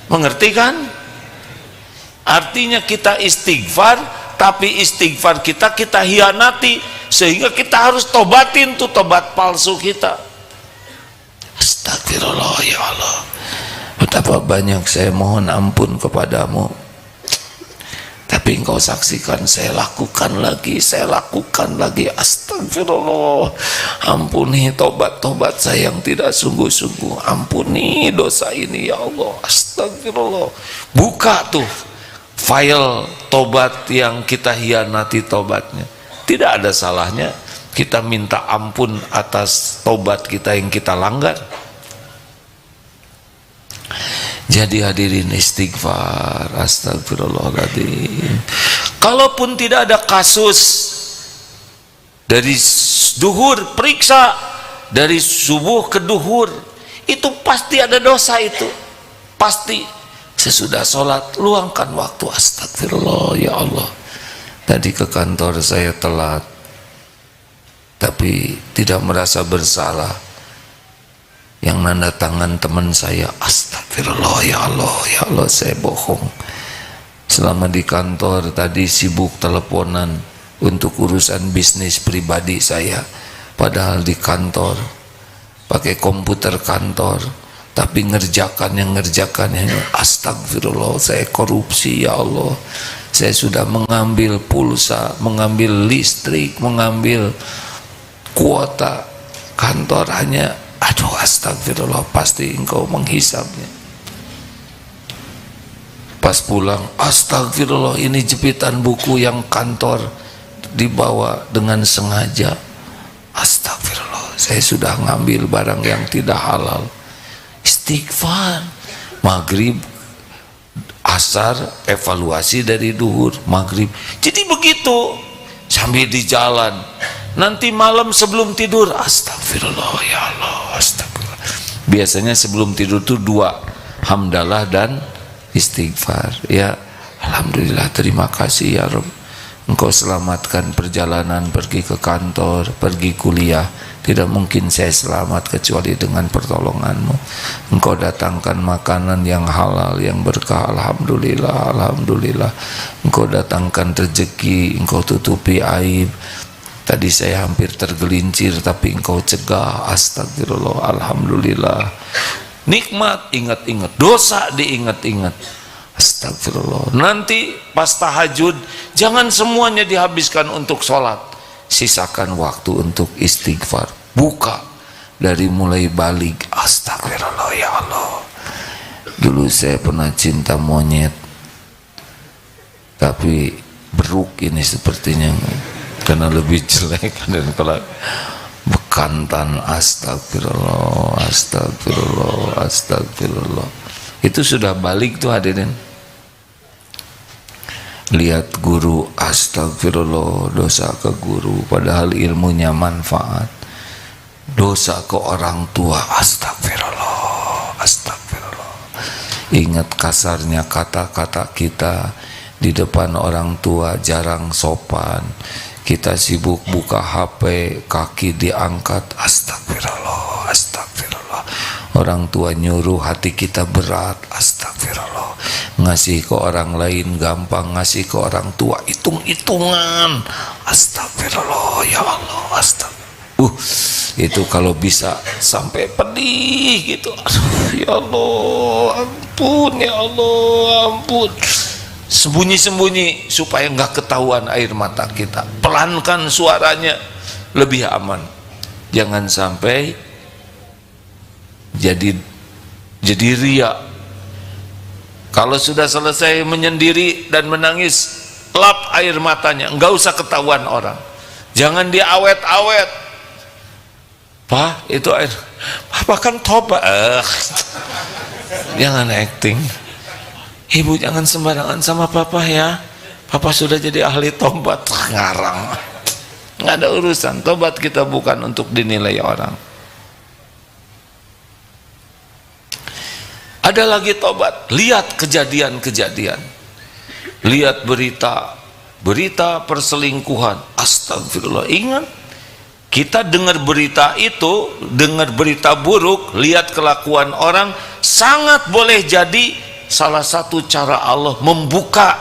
Mengerti kan? Artinya kita istighfar, tapi istighfar kita hianati, sehingga kita harus tobatin tuh tobat palsu kita. Astagfirullah, ya Allah, betapa banyak saya mohon ampun kepadamu, tapi engkau saksikan saya lakukan lagi. Astagfirullah, ampuni tobat saya yang tidak sungguh-sungguh, ampuni dosa ini ya Allah. Astagfirullah. Buka tuh file tobat yang kita hianati tobatnya. Tidak ada salahnya kita minta ampun atas tobat kita yang kita langgar. Jadi hadirin, istighfar. Astagfirullahaladzim. Kalaupun tidak ada kasus dari duhur, periksa dari subuh ke duhur, itu pasti ada dosa itu, pasti. Sesudah sholat luangkan waktu. Astagfirullah, ya Allah, tadi ke kantor saya telat, tapi tidak merasa bersalah. Yang nanda tangan teman saya. Astagfirullah, ya Allah, saya bohong. Selama di kantor tadi sibuk teleponan untuk urusan bisnis pribadi saya, padahal di kantor pakai komputer kantor, tapi ngerjakan yang astagfirullah, saya korupsi ya Allah. Saya sudah mengambil pulsa, mengambil listrik, mengambil kuota kantor hanya, aduh astagfirullah, pasti engkau menghisapnya. Pas pulang, astagfirullah, ini jepitan buku yang kantor dibawa dengan sengaja. Astagfirullah, saya sudah ngambil barang yang tidak halal. Istighfar. Maghrib, asar, evaluasi dari duhur, maghrib. Jadi begitu sambil di jalan. Nanti malam sebelum tidur, astagfirullah ya Allah, astagfirullah. Biasanya sebelum tidur itu 2, hamdalah dan istighfar. Ya alhamdulillah, terima kasih ya Rabb, engkau selamatkan perjalanan pergi ke kantor, pergi kuliah. Tidak mungkin saya selamat kecuali dengan pertolonganmu. Engkau datangkan makanan yang halal, yang berkah, alhamdulillah, alhamdulillah. Engkau datangkan rezeki, engkau tutupi aib. Tadi saya hampir tergelincir tapi engkau cegah, astagfirullah, alhamdulillah. Nikmat ingat-ingat, dosa diingat-ingat, astagfirullah. Nanti pas tahajud jangan semuanya dihabiskan untuk sholat, sisakan waktu untuk istighfar. Buka dari mulai balik, astagfirullah ya Allah. Dulu saya pernah cinta monyet, tapi beruk ini sepertinya karena lebih jelek dan kalau bekantan, astagfirullah, astagfirullah, astagfirullah. Itu sudah balik tuh hadirin. Lihat guru, astagfirullah, dosa ke guru padahal ilmunya manfaat. Dosa ke orang tua, astagfirullah, astagfirullah. Ingat kasarnya kata-kata kita di depan orang tua, jarang sopan. Kita sibuk buka HP, kaki diangkat, astagfirullah, astagfirullah. Orang tua nyuruh, hati kita berat, astagfirullah. Ngasih ke orang lain gampang, ngasih ke orang tua hitung-hitungan, astagfirullah ya Allah, astagfirullah. Itu kalau bisa sampai pedih gitu. Aduh, ya Allah, ampun ya Allah, ampun. Sembunyi-sembunyi supaya nggak ketahuan air mata kita. Pelankan suaranya, lebih aman. Jangan sampai jadi riya. Kalau sudah selesai menyendiri dan menangis, lap air matanya, nggak usah ketahuan orang. Jangan diawet-awet. Pak, itu air, Papa kan tobat. Jangan acting. Ibu jangan sembarangan sama Papa ya. Papa sudah jadi ahli tobat. Ngarang. Nggak ada urusan. Tobat kita bukan untuk dinilai orang. Ada lagi tobat. Lihat kejadian-kejadian. Lihat berita perselingkuhan. Astagfirullah. Ingat, kita dengar berita itu, dengar berita buruk, lihat kelakuan orang, sangat boleh jadi salah satu cara Allah membuka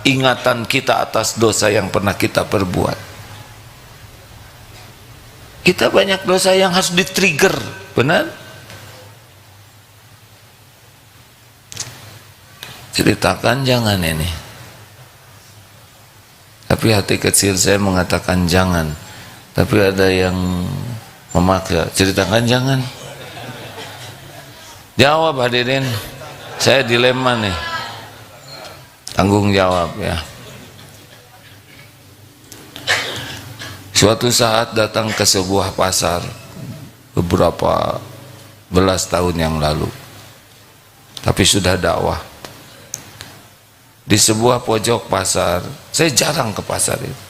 ingatan kita atas dosa yang pernah kita perbuat. Kita banyak dosa yang harus di-trigger, benar? Ceritakan jangan ini. Tapi hati kecil saya mengatakan jangan. Tapi ada yang memaksa, ceritakan jangan. Jawab hadirin. Saya dilema nih, tanggung jawab ya. Suatu saat datang ke sebuah pasar beberapa belas tahun yang lalu, tapi sudah dakwah. Di sebuah pojok pasar, saya jarang ke pasar itu.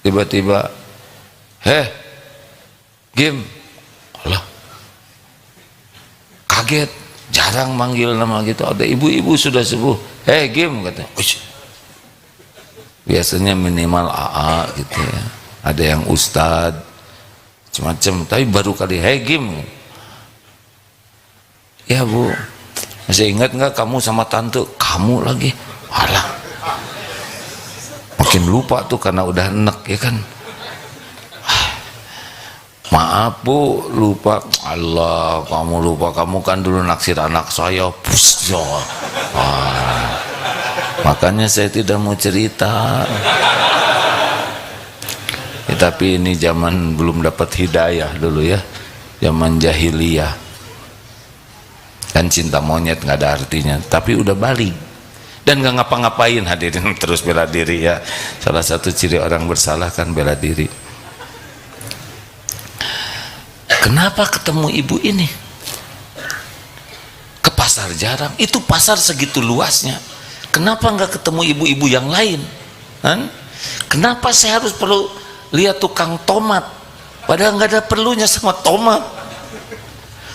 Tiba-tiba, Gim, Allah, kaget. Jarang manggil nama gitu. Ada ibu-ibu sudah sepuh, Gim, kata. Biasanya minimal AA gitu ya. Ada yang ustad, macam-macam. Tapi baru kali, Gim. Ya Bu, masih ingat nggak kamu sama tante? Kamu lagi, alah. Makin lupa tuh karena udah enek ya kan. Maaf bu, lupa. Allah, kamu lupa, kamu kan dulu naksir anak saya. Makanya saya tidak mau cerita. Ya, tapi ini zaman belum dapat hidayah dulu ya, zaman jahiliyah. Kan cinta monyet nggak ada artinya, tapi udah balik dan nggak ngapa-ngapain, hadirin terus bela diri ya. Salah satu ciri orang bersalah kan bela diri. Kenapa ketemu ibu ini? Ke pasar jarang, itu pasar segitu luasnya. Kenapa nggak ketemu ibu-ibu yang lain? Kenapa saya harus perlu lihat tukang tomat? Padahal nggak ada perlunya sama tomat.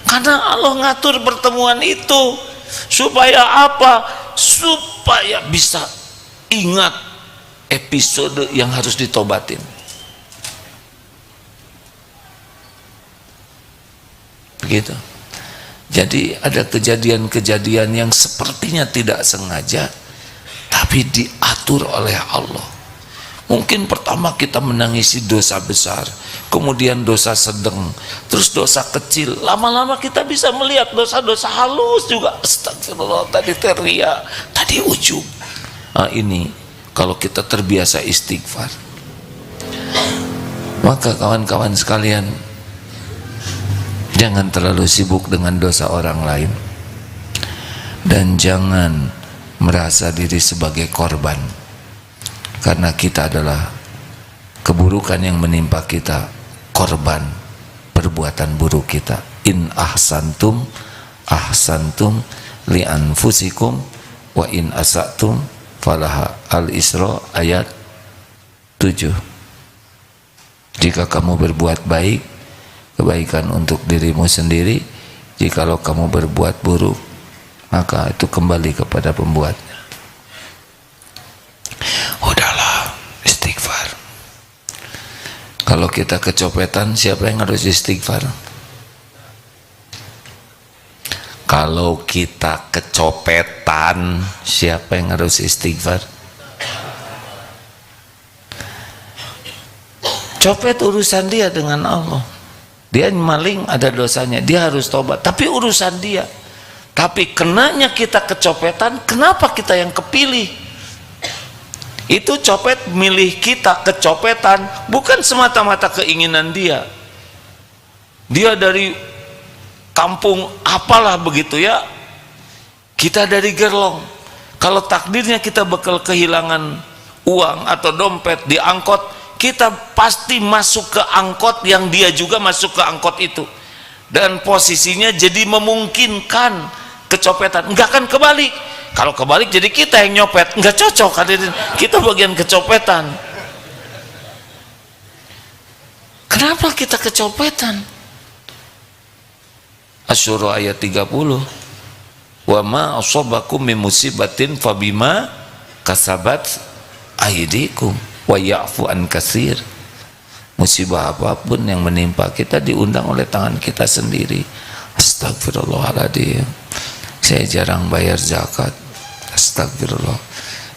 Karena Allah ngatur pertemuan itu supaya apa? Supaya bisa ingat episode yang harus ditobatin. Begitu. Jadi ada kejadian-kejadian yang sepertinya tidak sengaja, tapi diatur oleh Allah. Mungkin pertama kita menangisi dosa besar, kemudian dosa sedang, terus dosa kecil. Lama-lama kita bisa melihat dosa-dosa halus juga. Astagfirullah, tadi teriak, tadi ujub. Nah, ini kalau kita terbiasa istighfar. Maka kawan-kawan sekalian, jangan terlalu sibuk dengan dosa orang lain, dan jangan merasa diri sebagai korban, karena kita adalah keburukan yang menimpa kita, korban perbuatan buruk kita. In ahsantum ahsantum li anfusikum wa in asatum falaha. Al-Isra ayat 7. Jika kamu berbuat baik, kebaikan untuk dirimu sendiri. Jikalau kamu berbuat buruk, maka itu kembali kepada pembuatnya. Udahlah, istighfar. Kalau kita kecopetan, siapa yang harus istighfar? Kalau kita kecopetan, siapa yang harus istighfar? Copet urusan dia dengan Allah. Dia maling, ada dosanya, dia harus tobat, tapi urusan dia. Tapi kenanya kita kecopetan, kenapa kita yang kepilih? Itu copet milih kita kecopetan, bukan semata-mata keinginan dia. Dia dari kampung apalah begitu ya, kita dari Gerlong. Kalau takdirnya kita bakal kehilangan uang atau dompet di angkot, kita pasti masuk ke angkot yang dia juga masuk ke angkot itu, dan posisinya jadi memungkinkan kecopetan. Enggak akan kebalik. Kalau kebalik jadi kita yang nyopet, enggak cocok, hadirin. Kita bagian kecopetan. Kenapa kita kecopetan? Asy-Syura ayat 30. Wa ma asabakum min musibatin fabima kasabat aydikum wa ya'fu an katsir. Musibah apapun yang menimpa kita diundang oleh tangan kita sendiri. Astagfirullahaladzim. Saya jarang bayar zakat. Astagfirullah.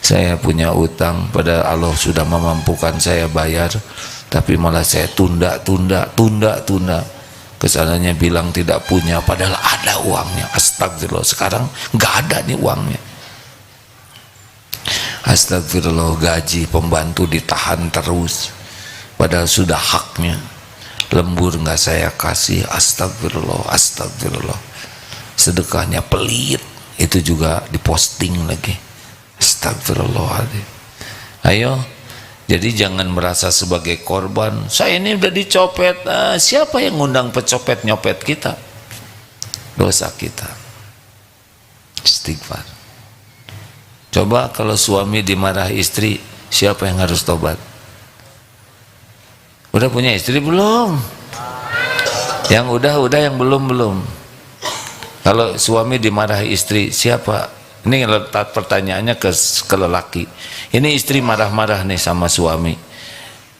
Saya punya utang, pada Allah sudah memampukan saya bayar, tapi malah saya tunda. Kesananya bilang tidak punya, padahal ada uangnya. Astagfirullah. Sekarang nggak ada nih uangnya. Astagfirullah, gaji pembantu ditahan terus, padahal sudah haknya. Lembur nggak saya kasih. Astagfirullah. Sedekahnya pelit, itu juga diposting lagi. Astagfirullahaladzim. Ayo, jadi jangan merasa sebagai korban. Saya ini udah dicopet. Siapa yang ngundang pecopet nyopet kita? Dosa kita. Istighfar. Coba kalau suami dimarah istri, siapa yang harus tobat? Udah punya istri belum? Yang udah, yang belum. Kalau suami dimarahi istri, siapa? Ini letak pertanyaannya ke lelaki. Ini istri marah-marah nih sama suami.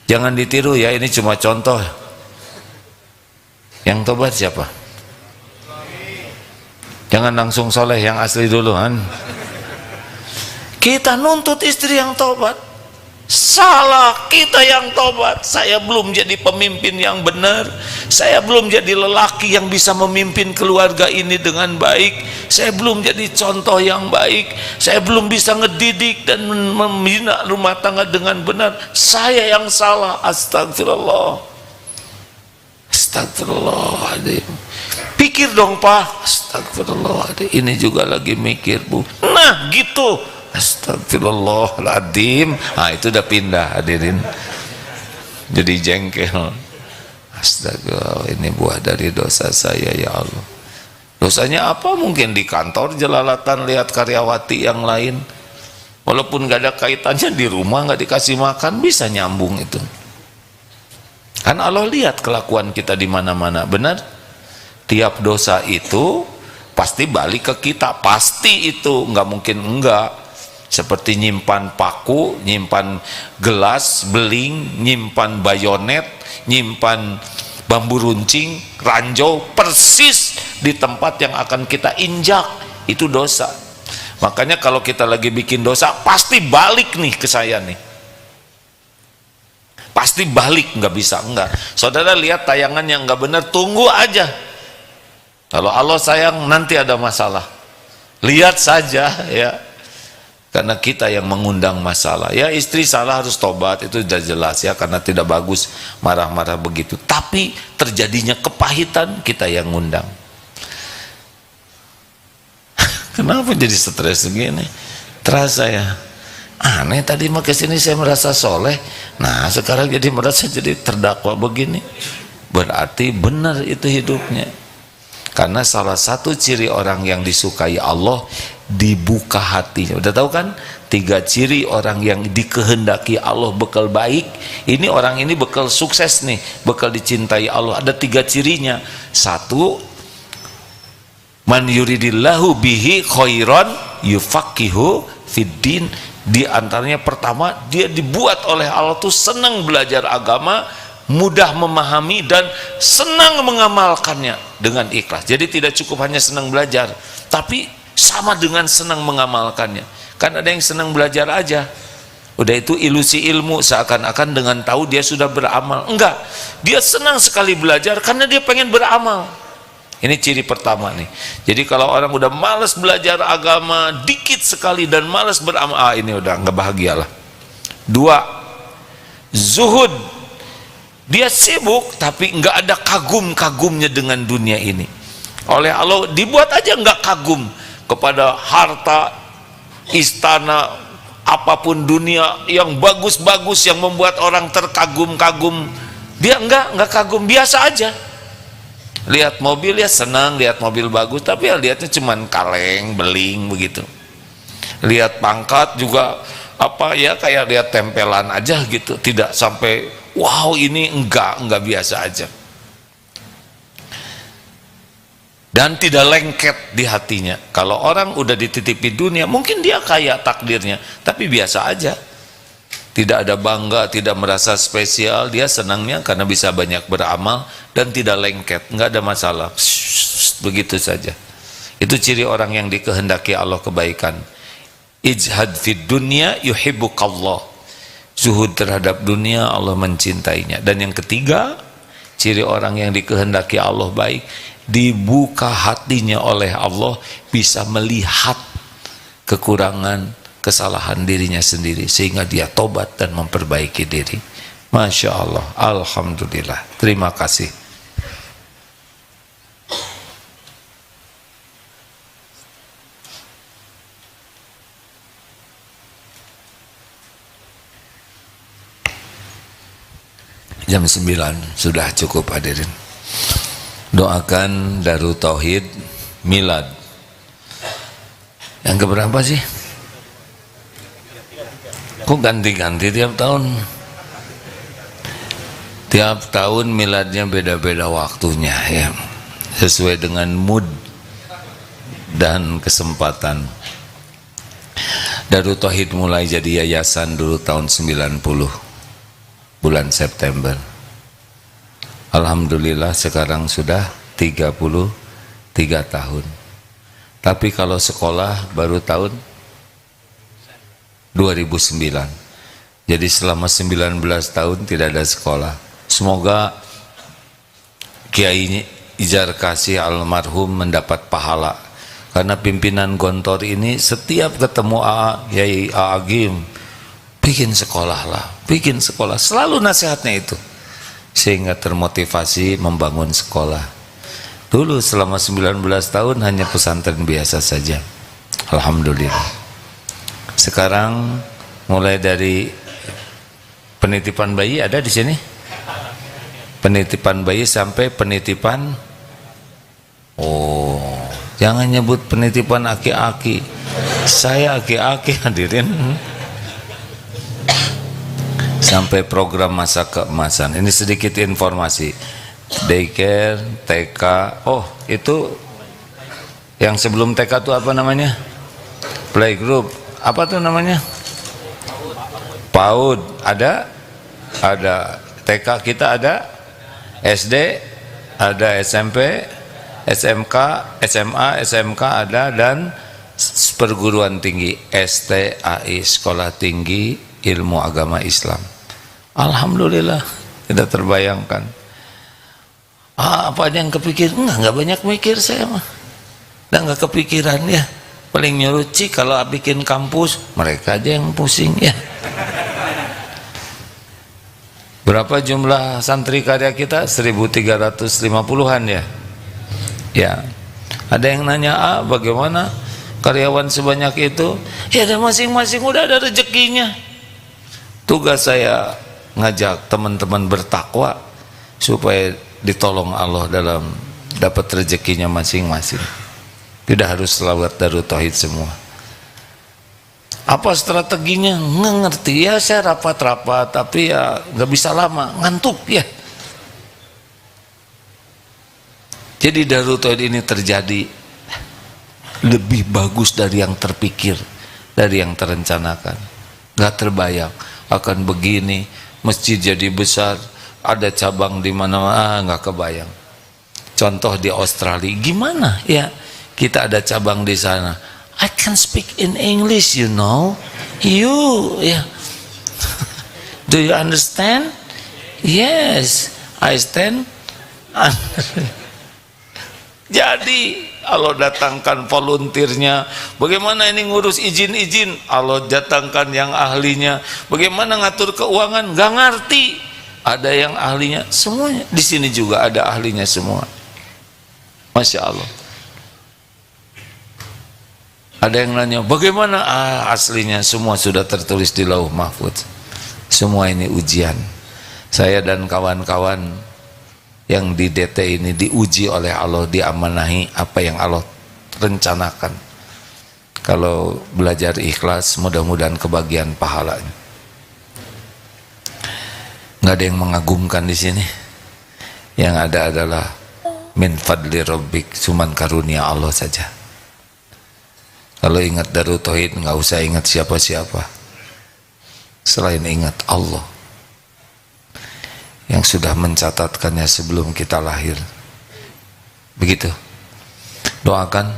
Jangan ditiru ya, ini cuma contoh. Yang tobat siapa? Jangan langsung soleh, yang asli dulu kan. Kita nuntut istri yang tobat. Salah, kita yang tobat. Saya belum jadi pemimpin yang benar, saya belum jadi lelaki yang bisa memimpin keluarga ini dengan baik, saya belum jadi contoh yang baik, saya belum bisa ngedidik dan membina rumah tangga dengan benar. Saya yang salah. Astagfirullah, astagfirullahaladzim. Pikir dong Pak. Astagfirullahaladzim, ini juga lagi mikir Bu. Nah gitu. Astagfirullahaladzim. Nah itu udah pindah hadirin, jadi jengkel. Astagfirullah, ini buah dari dosa saya ya Allah. Dosanya apa? Mungkin di kantor jelalatan lihat karyawati yang lain, walaupun gak ada kaitannya, di rumah gak dikasih makan, bisa nyambung itu. Kan Allah lihat kelakuan kita di mana-mana, benar? Tiap dosa itu pasti balik ke kita, pasti itu, nggak mungkin enggak. Seperti nyimpan paku, nyimpan gelas, beling, nyimpan bayonet, nyimpan bambu runcing, ranjau, persis di tempat yang akan kita injak, itu dosa. Makanya kalau kita lagi bikin dosa, pasti balik nih ke saya nih, pasti balik, nggak bisa enggak. Saudara lihat tayangan yang nggak benar, tunggu aja. Kalau Allah sayang, nanti ada masalah, lihat saja ya. Karena kita yang mengundang masalah. Ya istri salah harus tobat, itu sudah jelas ya, karena tidak bagus marah-marah begitu. Tapi terjadinya kepahitan, kita yang ngundang. Kenapa jadi stres begini? Terasa ya, aneh, tadi mah kesini saya merasa soleh, nah sekarang jadi merasa jadi terdakwa begini. Berarti benar itu hidupnya. Karena salah satu ciri orang yang disukai Allah, dibuka hatinya. Udah tahu kan 3 ciri orang yang dikehendaki Allah bekal baik. Ini orang ini bekal sukses nih, bekal dicintai Allah. Ada 3 cirinya. 1, man yuridillahu bihi khairan yufaqihu fiddin. Di antaranya pertama, dia dibuat oleh Allah tuh senang belajar agama, mudah memahami dan senang mengamalkannya dengan ikhlas. Jadi tidak cukup hanya senang belajar, tapi sama dengan senang mengamalkannya. Kan ada yang senang belajar aja, udah itu ilusi ilmu, seakan-akan dengan tahu dia sudah beramal. Enggak, dia senang sekali belajar karena dia pengen beramal. Ini ciri pertama nih. Jadi kalau orang udah malas belajar agama, dikit sekali dan malas beramal, ini udah nggak bahagialah. 2, zuhud. Dia sibuk tapi nggak ada kagum-kagumnya dengan dunia ini. Oleh Allah dibuat aja nggak kagum kepada harta, istana, apapun dunia yang bagus-bagus yang membuat orang terkagum-kagum. Dia nggak kagum, biasa aja. Lihat mobil ya senang, lihat mobil bagus, tapi ya lihatnya cuman kaleng, beling begitu. Lihat pangkat juga apa ya, kayak lihat tempelan aja gitu, tidak sampai wow ini, enggak biasa aja. Dan tidak lengket di hatinya. Kalau orang udah dititipi dunia, mungkin dia kaya takdirnya, tapi biasa aja. Tidak ada bangga, tidak merasa spesial, dia senangnya karena bisa banyak beramal dan tidak lengket, enggak ada masalah. Begitu saja. Itu ciri orang yang dikehendaki Allah kebaikan. Ijhad fid dunya yuhibbukallah. Zuhud terhadap dunia, Allah mencintainya. Dan yang ketiga, ciri orang yang dikehendaki Allah baik, dibuka hatinya oleh Allah, bisa melihat kekurangan, kesalahan dirinya sendiri, sehingga dia tobat dan memperbaiki diri. Masya Allah, alhamdulillah, terima kasih. Jam 9 sudah cukup hadirin. Doakan Darut Tauhid Milad yang keberapa sih? Kok ganti-ganti tiap tahun? Tiap tahun miladnya beda-beda waktunya ya, sesuai dengan mood dan kesempatan. Darut Tauhid mulai jadi yayasan dulu tahun 90 bulan September. Alhamdulillah sekarang sudah 33 tahun. Tapi kalau sekolah baru tahun 2009. Jadi selama 19 tahun tidak ada sekolah. Semoga Kiai Ijar Kasih almarhum mendapat pahala, karena pimpinan Gontor ini setiap ketemu Kiai Agim, bikin sekolah lah, bikin sekolah, selalu nasihatnya itu, sehingga termotivasi membangun sekolah. Dulu selama 19 tahun hanya pesantren biasa saja, alhamdulillah. Sekarang mulai dari penitipan bayi ada di sini, penitipan bayi sampai penitipan, oh jangan nyebut penitipan aki-aki, saya aki-aki hadirin, sampai program masa keemasan. Ini sedikit informasi. Daycare, TK, oh itu yang sebelum TK itu apa namanya? Playgroup, apa tuh namanya? PAUD, ada TK kita ada, SD ada, SMP, SMK, SMA, SMK ada, dan perguruan tinggi STAI, Sekolah Tinggi Ilmu Agama Islam. Alhamdulillah, tidak terbayangkan. Apa ada yang kepikir? Enggak banyak mikir saya mah. Enggak kepikiran ya. Paling nyuruh Cik kalau bikin kampus, mereka aja yang pusing ya. Berapa jumlah santri karya kita? 1350-an ya. Ya. Ada yang nanya, bagaimana karyawan sebanyak itu? Ya ada masing-masing udah ada rezekinya. Tugas saya ngajak teman-teman bertakwa supaya ditolong Allah dalam dapat rezekinya masing-masing. Tidak harus selawat Darut Tauhid semua. Apa strateginya? Nggak ngerti ya, saya rapat-rapat tapi ya nggak bisa lama, ngantuk ya. Jadi Darut Tauhid ini terjadi lebih bagus dari yang terpikir, dari yang terencanakan. Nggak terbayang akan begini, masjid jadi besar, ada cabang di mana-mana, nggak kebayang. Contoh di Australia, gimana ya kita ada cabang di sana? I can speak in English, you know. You, ya. Yeah. Do you understand? Yes, I stand. Jadi Allah datangkan volunteernya. Bagaimana ini ngurus izin-izin? Allah datangkan yang ahlinya. Bagaimana ngatur keuangan? Nggak ngerti. Ada yang ahlinya, semuanya di sini juga ada ahlinya semua. Masya Allah. Ada yang nanya, bagaimana? Aslinya semua sudah tertulis di Lauh Mahfuz. Semua ini ujian. Saya dan kawan-kawan yang di DT ini diuji oleh Allah, diamanahi apa yang Allah rencanakan. Kalau belajar ikhlas, mudah-mudahan kebagian pahalanya. Nggak ada yang mengagumkan di sini. Yang ada adalah min fadli rabbik, cuman karunia Allah saja. Kalau ingat Darut Tauhid, nggak usah ingat siapa-siapa selain ingat Allah yang sudah mencatatkannya sebelum kita lahir. Begitu. Doakan.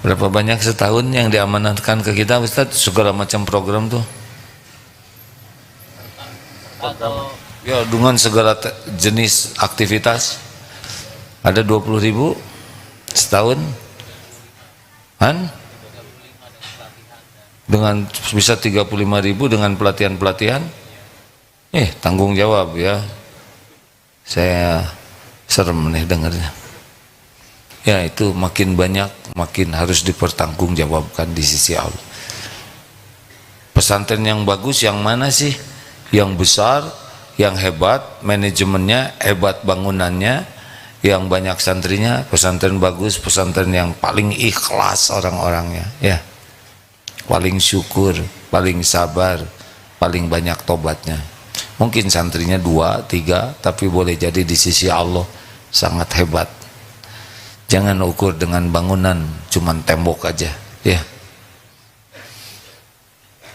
Berapa banyak setahun yang diamanatkan ke kita Ustaz, segala macam program tuh? Ya, dengan segala jenis aktivitas ada 20.000 setahun kan? Dengan bisa 35.000 dengan pelatihan-pelatihan. Tanggung jawab ya. Saya serem nih dengarnya. Ya itu makin banyak, makin harus dipertanggungjawabkan di sisi Allah. Pesantren yang bagus yang mana sih? Yang besar, yang hebat, manajemennya hebat, bangunannya, yang banyak santrinya. Pesantren bagus, pesantren yang paling ikhlas orang-orangnya, ya, paling syukur, paling sabar, paling banyak tobatnya. Mungkin santrinya 2, 3, tapi boleh jadi di sisi Allah sangat hebat. Jangan ukur dengan bangunan, cuman tembok aja, ya.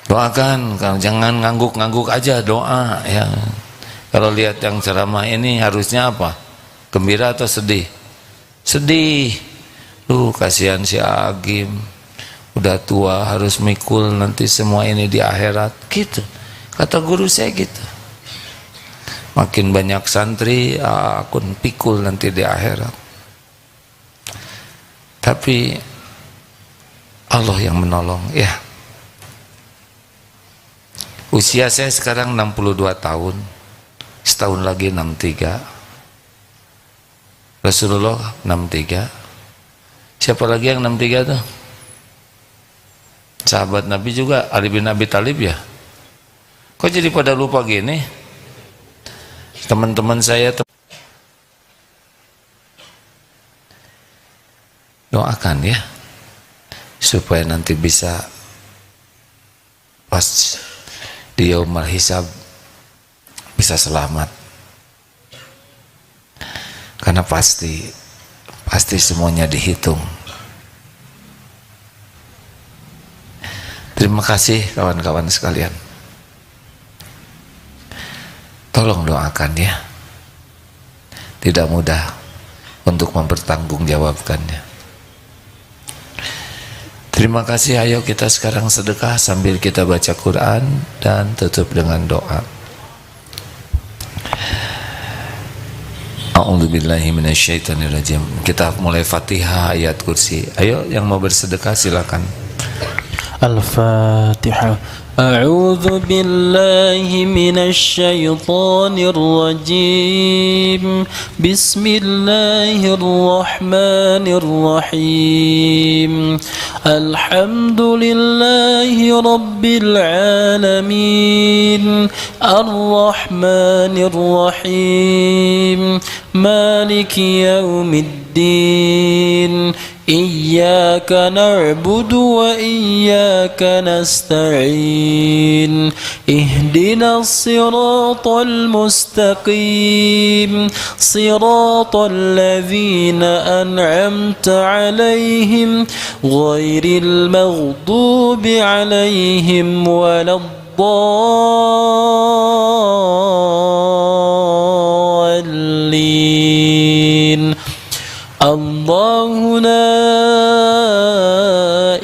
Doakan, jangan ngangguk-ngangguk aja, doa ya. Kalau lihat yang ceramah ini harusnya apa? Gembira atau sedih? Sedih. Kasihan si Agim. udah tua harus mikul nanti semua ini di akhirat, gitu kata guru saya gitu. Makin banyak santri akun pikul nanti di akhirat. Tapi Allah yang menolong ya. Usia saya sekarang 62 tahun, setahun lagi 63. Rasulullah 63. Siapa lagi yang 63 tuh? Sahabat Nabi juga, Ali bin Abi Thalib ya. Kok jadi pada lupa gini? Teman-teman saya doakan ya, supaya nanti bisa pas di yaumul hisab bisa selamat. Karena pasti semuanya dihitung. Terima kasih kawan-kawan sekalian. Tolong doakan ya. Tidak mudah untuk mempertanggungjawabkannya. Terima kasih. Ayo kita sekarang sedekah sambil kita baca Quran dan tutup dengan doa. A'udzubillahi minasyaitonirrajim. Kita mulai Fatihah ayat kursi. Ayo yang mau bersedekah silakan. Al-Fatihah. A'udzu billahi minasyaitonir rajim. Bismillahirrahmanirrahim. Alhamdulillahi rabbil alamin. Ar-Rahmanir Rahim. Maliki yaumiddin. Iyyaka na'budu wa iyyaka nasta'in. Ihdinas siratal mustaqim. Siratal ladzina an'amta 'alaihim ghairil maghdubi 'alaihim waladdallin. Allahu la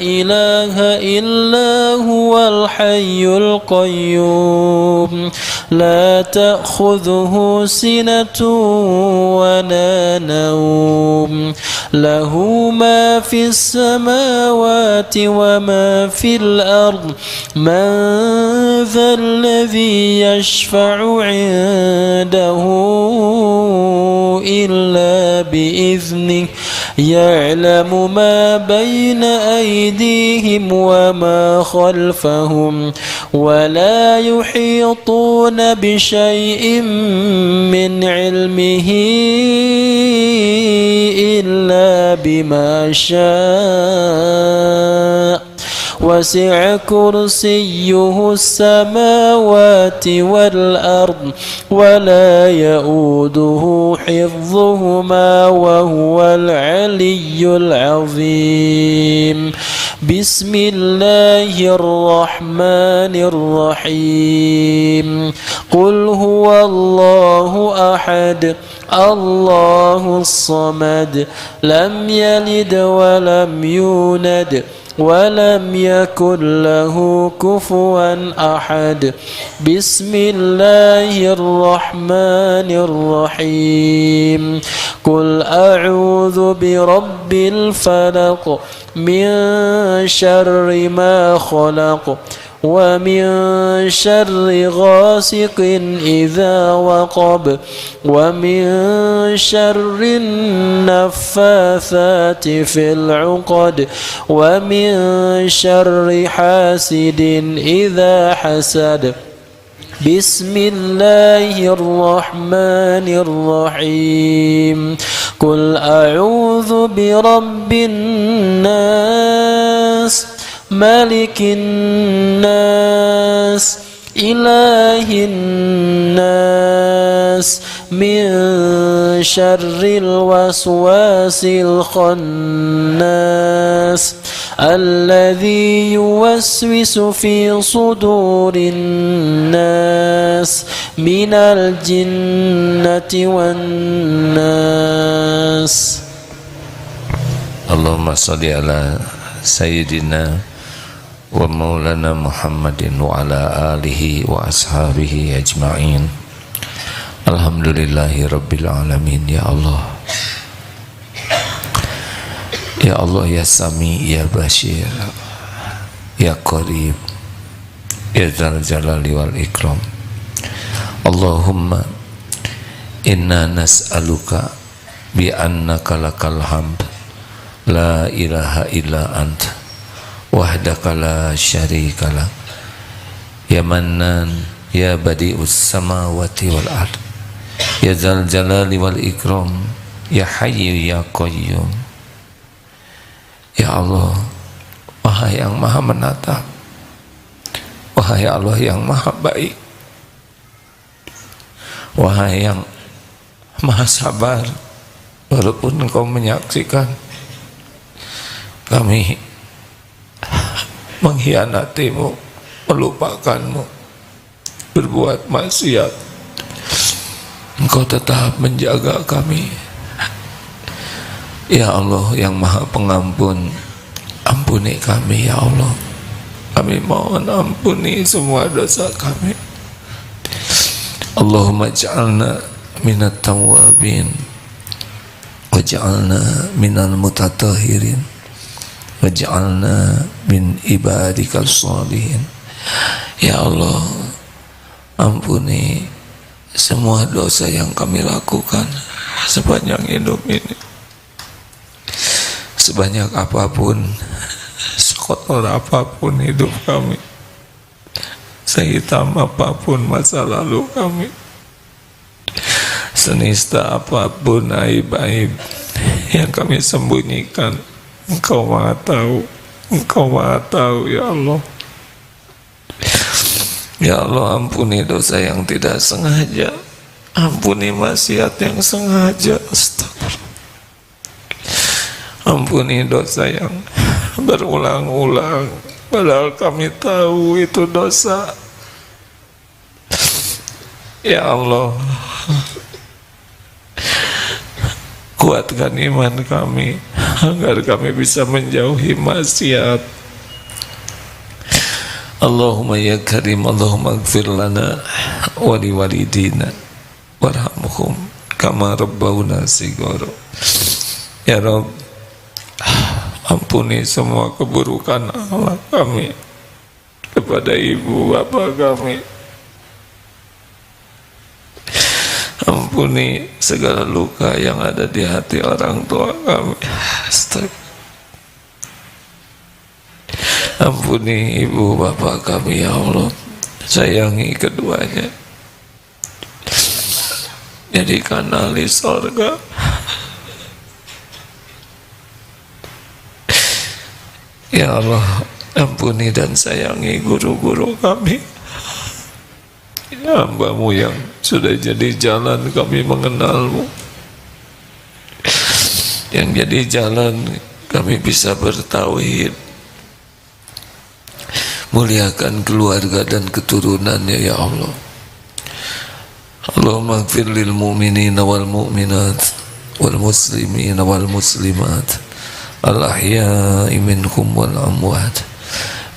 ilaha illa huwal hayyul qayyum. La ta'khudhuhu sinatun wa la nawm. Lahu ma fis samawati wa ma fil ard. Man dhal ladhi yashfa'u 'indahu illa bi'idhnih. Ya'lamu ma bayna aydihim wa ma khalfahum. Wa la yuhituna bishay'in min 'ilmihi illa bima syaa. وسع كرسيه السماوات والأرض ولا يؤوده حفظهما وهو العلي العظيم. بسم الله الرحمن الرحيم. قل هو الله أحد الله الصمد لم يلد ولم يولد ولم يكن له كفوا أحد. بسم الله الرحمن الرحيم. قل أعوذ برب الفلق من شر ما خلق ومن شر غاسق إذا وقب ومن شر النفاثات في العقد ومن شر حاسد إذا حسد. بسم الله الرحمن الرحيم. قل أعوذ برب الناس ملك الناس إله الناس من شر الوسواس الخناس الذي يوسوس في صدور الناس من الجنة والناس. Allahumma sholli ala sayyidina wa maulana Muhammadin wa ala alihi wa ashabihi ajma'in. Alhamdulillahi rabbil alamin. Ya Allah, ya Allah, ya Sami, ya Bashir, ya Qarib, ya Dzal Jalali wal Ikram. Allahumma inna nas'aluka bi annaka lakal hamd la ilaha illa anta wahdaka la syarika lak, ya Mannan, ya Badi'us samawati wal ard, ya Dzal Jalali wal Ikram, ya Hayyu ya Qayyum. Ya Allah, wahai yang maha menatap, wahai Allah yang maha baik, wahai yang maha sabar, walaupun Engkau menyaksikan kami mengkhianatimu, melupakanmu, berbuat maksiat, Engkau tetap menjaga kami. Ya Allah yang maha pengampun, ampuni kami ya Allah. Kami mohon ampuni semua dosa kami. Allahumma ja'alna minat tawabin waj'alna minal mutatahirin waj'alna min ibadikal sholihin. Ya Allah, ampuni semua dosa yang kami lakukan sepanjang hidup ini. Sebanyak apapun, sekotor apapun hidup kami, sehitam apapun masa lalu kami, senista apapun aib-aib yang kami sembunyikan, Engkau Maha tahu, Engkau Maha tahu ya Allah. Ya Allah, ampuni dosa yang tidak sengaja, ampuni maksiat yang sengaja. Astagfirullah. Ampuni dosa yang berulang-ulang padahal kami tahu itu dosa. Ya Allah, kuatkan iman kami agar kami bisa menjauhi maksiat. Allahumma ya Karim, Allahumma ighfir lana wa liwalidina warhamhum kama rabbawna shighara. Ya Rabb, ampuni semua keburukan akhlak kami kepada ibu bapa kami. Ampuni segala luka yang ada di hati orang tua kami. Ampuni ibu bapa kami ya Allah. Sayangi keduanya, jadikan ahli surga. Ya Allah, ampuni dan sayangi guru-guru kami, ya hamba-Mu yang sudah jadi jalan kami mengenal-Mu, yang jadi jalan kami bisa bertauhid. Muliakan keluarga dan keturunannya ya Allah. Allahumma ighfir lil mu'minina wal mu'minat wal muslimina wal muslimat al-ahya'i minhum wal amwat.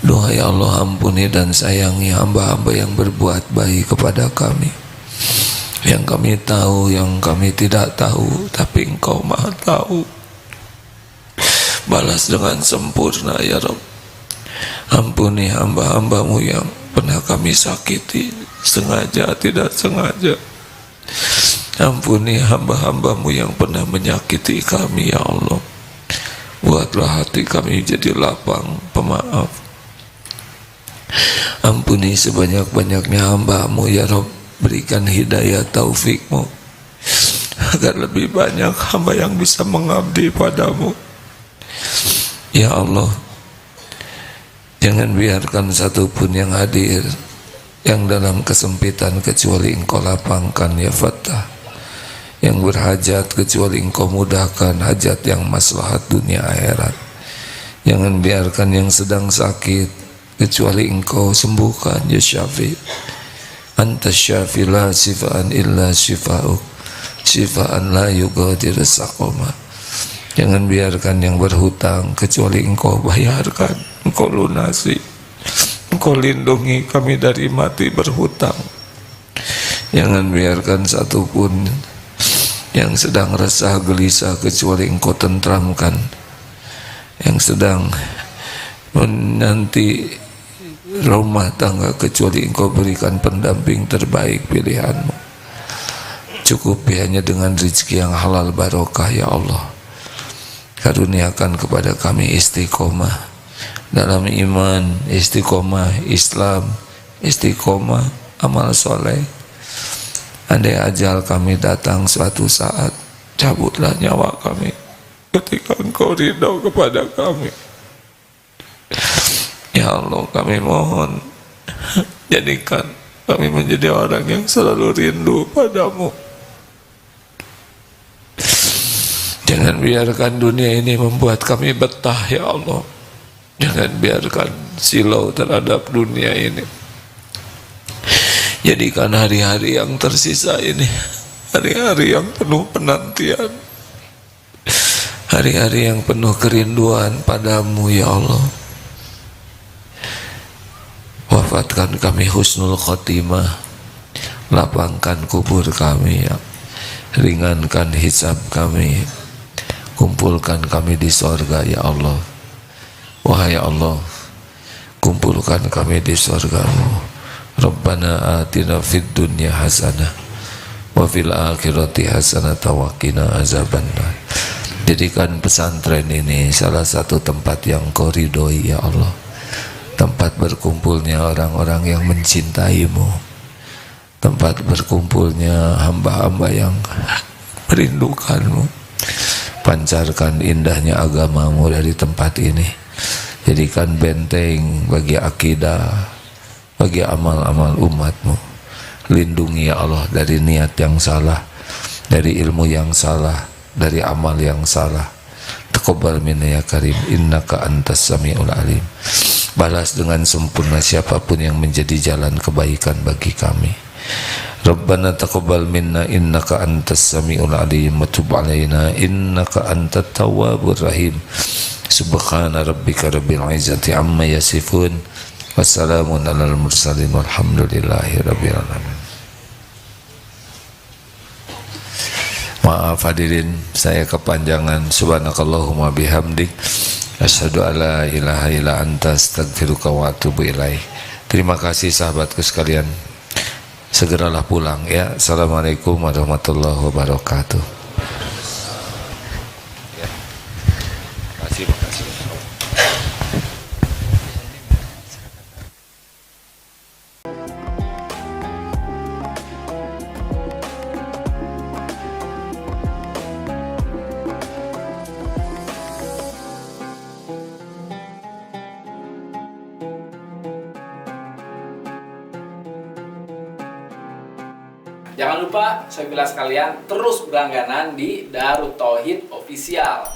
Doa ya Allah, ampuni dan sayangi hamba-hamba yang berbuat baik kepada kami, yang kami tahu, yang kami tidak tahu, tapi Engkau Maha tahu. Balas dengan sempurna ya Rabb. Ampuni hamba-hamba-Mu yang pernah kami sakiti, sengaja tidak sengaja. Ampuni hamba-hamba-Mu yang pernah menyakiti kami ya Allah. Buatlah hati kami jadi lapang pemaaf. Ampuni sebanyak-banyaknya hamba-Mu ya Rabb. Berikan hidayah taufik-Mu agar lebih banyak hamba yang bisa mengabdi padamu ya Allah. Jangan biarkan satupun yang hadir yang dalam kesempitan kecuali Engkau lapangkan ya Fattah, yang berhajat kecuali Engkau mudahkan hajat yang maslahat dunia akhirat. Jangan biarkan yang sedang sakit kecuali Engkau sembuhkan ya Syafi. Anta syafi la sifaan illa syifa'uk, syifaan la yughadiru saqama. Jangan biarkan yang berhutang kecuali Engkau bayarkan, Engkau lunasi, Engkau lindungi kami dari mati berhutang. Jangan biarkan satupun yang sedang resah gelisah kecuali Engkau tentramkan, yang sedang menanti rumah tangga kecuali Engkau berikan pendamping terbaik pilihanmu. Cukupi hanya dengan rezeki yang halal barokah ya Allah. Karuniakan kepada kami istiqomah dalam iman, istiqomah Islam, istiqomah amal soleh. Andai ajal kami datang suatu saat, cabutlah nyawa kami ketika Engkau ridho kepada kami. Ya Allah, kami mohon jadikan kami menjadi orang yang selalu rindu padamu. Jangan biarkan dunia ini membuat kami betah ya Allah. Jangan biarkan silau terhadap dunia ini. Jadikan hari-hari yang tersisa ini hari-hari yang penuh penantian, hari-hari yang penuh kerinduan padamu ya Allah. Wafatkan kami husnul khotimah, lapangkan kubur kami ya, ringankan hisab kami, kumpulkan kami di sorga ya Allah. Wahai Allah, kumpulkan kami di sorgamu. Rabbana atina fid dunya hasanah wa fil akhirati hasanah wa qina azabannar. Jadikan pesantren ini salah satu tempat yang Kau ridhoi ya Allah, tempat berkumpulnya orang-orang yang mencintaimu, tempat berkumpulnya hamba-hamba yang merindukanmu. Pancarkan indahnya agamamu dari tempat ini. Jadikan benteng bagi akidah, bagi amal-amal umatmu. Lindungi ya Allah dari niat yang salah, dari ilmu yang salah, dari amal yang salah. Taqabbal minna ya karim, innaka antas samiul alim. Balas dengan sempurna siapapun yang menjadi jalan kebaikan bagi kami. Rabbana taqabbal minna innaka antas samiul alim wa tub alaina innaka antat tawwabur rahim. Subhana rabbika rabbil izzati amma yasifun. Wassalamun alal mursalin walhamdulillahi rabbil alamin. Maaf hadirin, saya kepanjangan. Subhanakallahumma bihamdik, asyhadu alla ilaha illa anta astaghfiruka wa atubu ilaih. Terima kasih sahabatku sekalian. Segeralah pulang ya. Assalamualaikum warahmatullahi wabarakatuh. Ya. Makasih. Jangan lupa, saya bilang sekalian, terus berlangganan di Darut Tauhid Official.